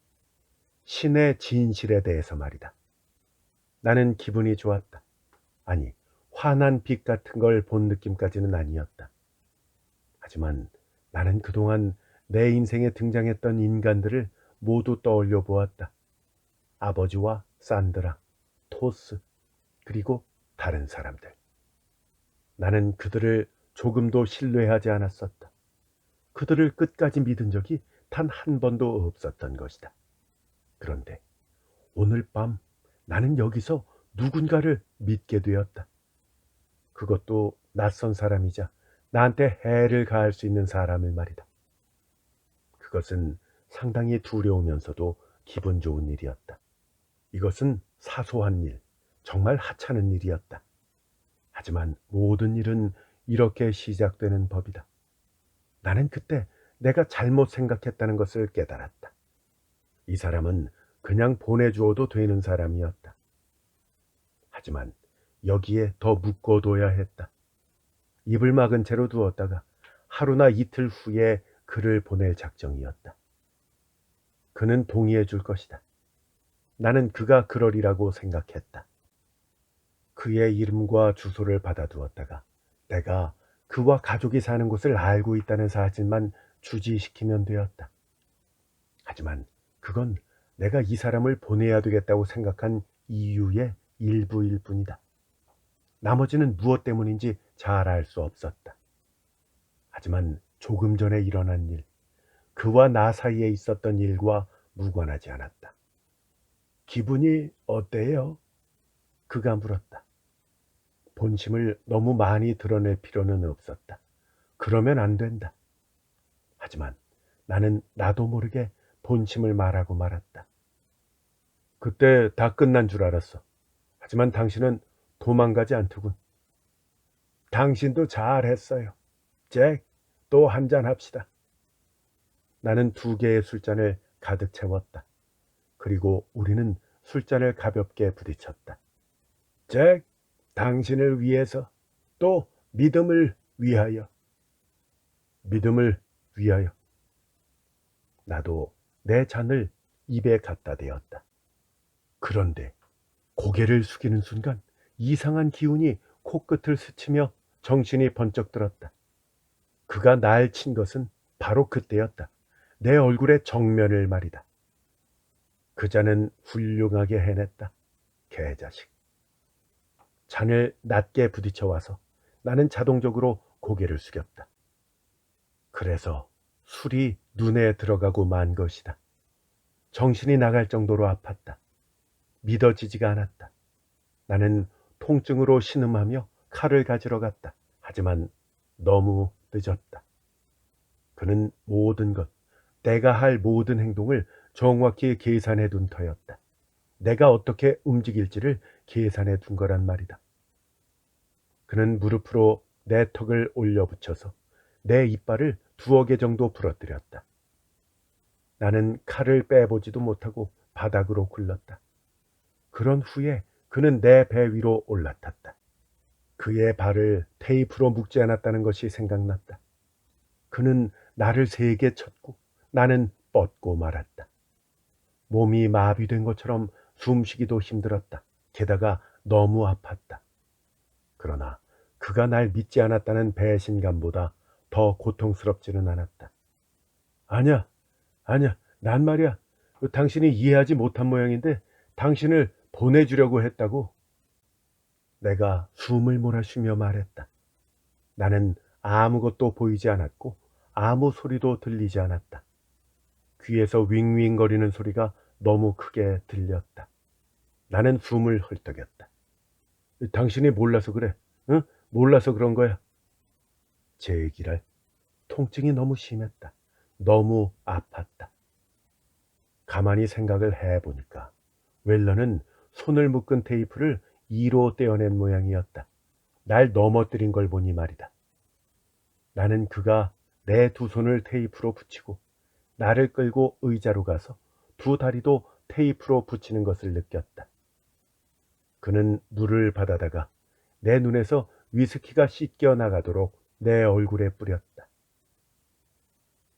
신의 진실에 대해서 말이다. 나는 기분이 좋았다. 아니, 환한 빛 같은 걸 본 느낌까지는 아니었다. 하지만 나는 그동안 내 인생에 등장했던 인간들을 모두 떠올려 보았다. 아버지와 산드라, 토스, 그리고 다른 사람들. 나는 그들을 조금도 신뢰하지 않았었다. 그들을 끝까지 믿은 적이 단 한 번도 없었던 것이다. 그런데 오늘 밤 나는 여기서 누군가를 믿게 되었다. 그것도 낯선 사람이자 나한테 해를 가할 수 있는 사람을 말이다. 그것은 상당히 두려우면서도 기분 좋은 일이었다. 이것은 사소한 일, 정말 하찮은 일이었다. 하지만 모든 일은 이렇게 시작되는 법이다. 나는 그때 내가 잘못 생각했다는 것을 깨달았다. 이 사람은 그냥 보내주어도 되는 사람이었다. 하지만 여기에 더 묶어둬야 했다. 입을 막은 채로 두었다가 하루나 이틀 후에 그를 보낼 작정이었다. 그는 동의해 줄 것이다. 나는 그가 그러리라고 생각했다. 그의 이름과 주소를 받아두었다가 내가 그와 가족이 사는 곳을 알고 있다는 사실만 주지시키면 되었다. 하지만 그건 내가 이 사람을 보내야 되겠다고 생각한 이유의 일부일 뿐이다. 나머지는 무엇 때문인지 잘 알 수 없었다. 하지만 조금 전에 일어난 일, 그와 나 사이에 있었던 일과 무관하지 않았다. 기분이 어때요? 그가 물었다. 본심을 너무 많이 드러낼 필요는 없었다. 그러면 안 된다. 하지만 나는 나도 모르게 본심을 말하고 말았다. 그때 다 끝난 줄 알았어. 하지만 당신은 도망가지 않더군. 당신도 잘했어요. 잭, 또 한잔 합시다. 나는 2개의 술잔을 가득 채웠다. 그리고 우리는 술잔을 가볍게 부딪혔다. 잭, 당신을 위해서, 또 믿음을 위하여. 믿음을 위하여. 나도 내 잔을 입에 갖다 대었다. 그런데 고개를 숙이는 순간 이상한 기운이 코끝을 스치며 정신이 번쩍 들었다. 그가 날 친 것은 바로 그때였다. 내 얼굴의 정면을 말이다. 그 자는 훌륭하게 해냈다. 개자식. 잔을 낮게 부딪혀 와서 나는 자동적으로 고개를 숙였다. 그래서 술이 눈에 들어가고 만 것이다. 정신이 나갈 정도로 아팠다. 믿어지지가 않았다. 나는 통증으로 신음하며 칼을 가지러 갔다. 하지만 너무 늦었다. 그는 모든 것, 내가 할 모든 행동을 정확히 계산해 둔 터였다. 내가 어떻게 움직일지를 계산해 둔 거란 말이다. 그는 무릎으로 내 턱을 올려붙여서 내 이빨을 2개 정도 부러뜨렸다. 나는 칼을 빼보지도 못하고 바닥으로 굴렀다. 그런 후에 그는 내 배 위로 올라탔다. 그의 발을 테이프로 묶지 않았다는 것이 생각났다. 그는 나를 세게 쳤고 나는 뻗고 말았다. 몸이 마비된 것처럼 숨쉬기도 힘들었다. 게다가 너무 아팠다. 그러나 그가 날 믿지 않았다는 배신감보다 더 고통스럽지는 않았다. 아니야, 아니야, 난 말이야. 당신이 이해하지 못한 모양인데 당신을 보내주려고 했다고. 내가 숨을 몰아쉬며 말했다. 나는 아무것도 보이지 않았고 아무 소리도 들리지 않았다. 귀에서 윙윙거리는 소리가 너무 크게 들렸다. 나는 숨을 헐떡였다. 당신이 몰라서 그래. 응? 몰라서 그런 거야. 제 얘기를 통증이 너무 심했다. 너무 아팠다. 가만히 생각을 해보니까 웰러는 손을 묶은 테이프를 2로 떼어낸 모양이었다. 날 넘어뜨린 걸 보니 말이다. 나는 그가 내 두 손을 테이프로 붙이고 나를 끌고 의자로 가서 두 다리도 테이프로 붙이는 것을 느꼈다. 그는 물을 받아다가 내 눈에서 위스키가 씻겨 나가도록 내 얼굴에 뿌렸다.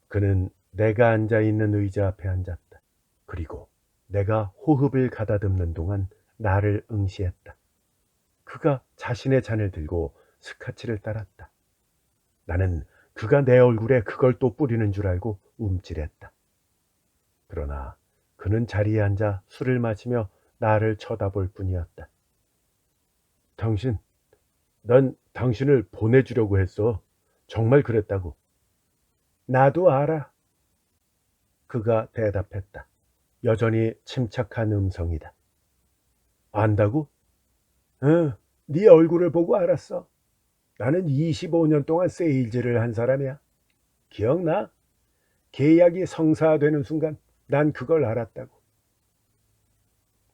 그는 내가 앉아 있는 의자 앞에 앉았다. 그리고 내가 호흡을 가다듬는 동안 나를 응시했다. 그가 자신의 잔을 들고 스카치를 따랐다. 나는 그가 내 얼굴에 그걸 또 뿌리는 줄 알고 움찔했다. 그러나 그는 자리에 앉아 술을 마시며 나를 쳐다볼 뿐이었다. 난 당신을 보내주려고 했어. 정말 그랬다고. 나도 알아. 그가 대답했다. 여전히 침착한 음성이다. 안다고? 응, 네 얼굴을 보고 알았어. 나는 25년 동안 세일즈를 한 사람이야. 기억나? 계약이 성사되는 순간 난 그걸 알았다고.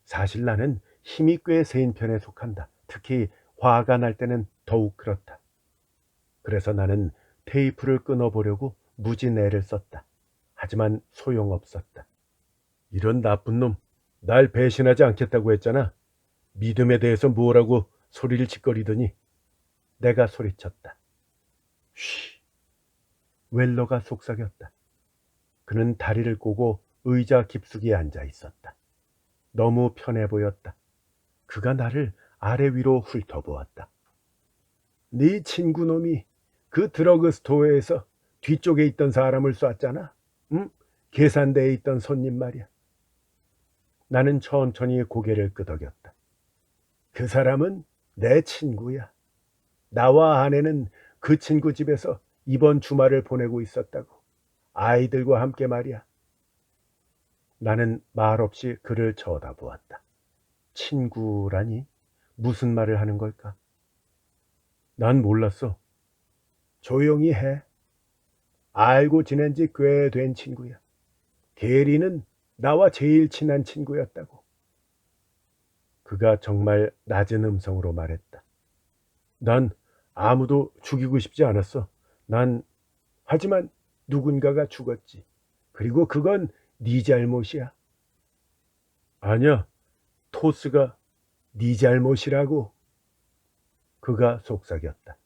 사실 나는 힘이 꽤 세인 편에 속한다. 특히 화가 날 때는 더욱 그렇다. 그래서 나는 테이프를 끊어보려고 무진 애를 썼다. 하지만 소용없었다. 이런 나쁜 놈, 날 배신하지 않겠다고 했잖아. 믿음에 대해서 뭐라고 소리를 짓거리더니 내가 소리쳤다. 쉬. 웰러가 속삭였다. 그는 다리를 꼬고 의자 깊숙이 앉아 있었다. 너무 편해 보였다. 그가 나를 아래 위로 훑어보았다. 네 친구 놈이 그 드러그 스토어에서 뒤쪽에 있던 사람을 쐈잖아. 응? 계산대에 있던 손님 말이야. 나는 천천히 고개를 끄덕였다. 그 사람은 내 친구야. 나와 아내는 그 친구 집에서 이번 주말을 보내고 있었다고. 아이들과 함께 말이야. 나는 말없이 그를 쳐다보았다. 친구라니? 무슨 말을 하는 걸까? 난 몰랐어. 조용히 해. 알고 지낸 지 꽤 된 친구야. 게리는 나와 제일 친한 친구였다고. 그가 정말 낮은 음성으로 말했다. 난 아무도 죽이고 싶지 않았어. 하지만 누군가가 죽었지. 그리고 그건 네 잘못이야. 아니야, 토스가 네 잘못이라고. 그가 속삭였다.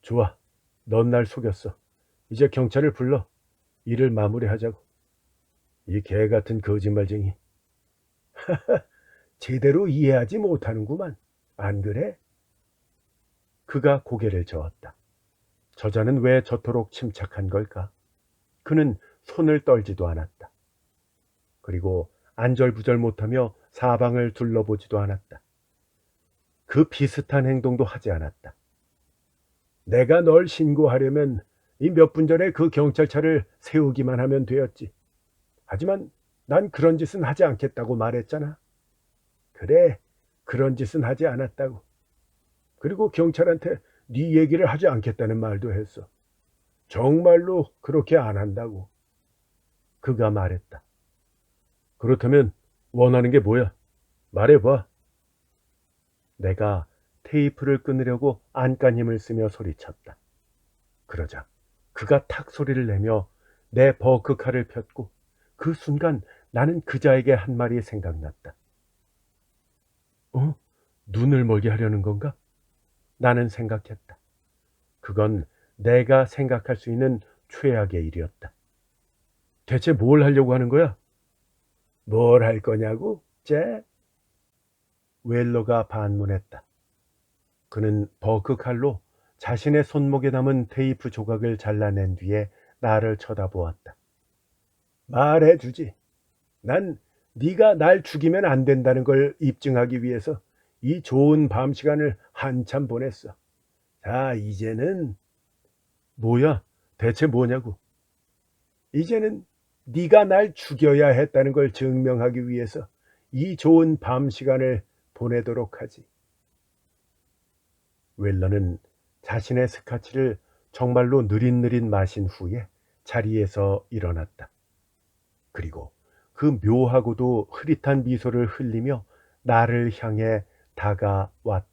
좋아, 넌 날 속였어. 이제 경찰을 불러. 일을 마무리하자고. 이 개 같은 거짓말쟁이. 제대로 이해하지 못하는구만. 안 그래? 그가 고개를 저었다. 저자는 왜 저토록 침착한 걸까? 그는 손을 떨지도 않았다. 그리고 안절부절 못하며 사방을 둘러보지도 않았다. 그 비슷한 행동도 하지 않았다. 내가 널 신고하려면 이 몇 분 전에 그 경찰차를 세우기만 하면 되었지. 하지만 난 그런 짓은 하지 않겠다고 말했잖아. 그래, 그런 짓은 하지 않았다고. 그리고 경찰한테 네 얘기를 하지 않겠다는 말도 했어. 정말로 그렇게 안 한다고. 그가 말했다. 그렇다면 원하는 게 뭐야? 말해봐. 내가 테이프를 끊으려고 안간 힘을 쓰며 소리쳤다. 그러자 그가 탁 소리를 내며 내 버크칼을 폈고 그 순간 나는 그자에게 한 말이 생각났다. 눈을 멀게 하려는 건가? 나는 생각했다. 그건 내가 생각할 수 있는 최악의 일이었다. 대체 뭘 하려고 하는 거야? 뭘 할 거냐고, 쟤? 웰러가 반문했다. 그는 버크칼로 자신의 손목에 남은 테이프 조각을 잘라낸 뒤에 나를 쳐다보았다. 말해주지. 난 네가 날 죽이면 안 된다는 걸 입증하기 위해서 이 좋은 밤 시간을 한참 보냈어. 자, 이제는 뭐야? 대체 뭐냐고? 이제는 네가 날 죽여야 했다는 걸 증명하기 위해서 이 좋은 밤 시간을 보내도록 하지. 웰러는 자신의 스카치를 정말로 느릿느릿 마신 후에 자리에서 일어났다. 그리고 그 묘하고도 흐릿한 미소를 흘리며 나를 향해 다가왔다.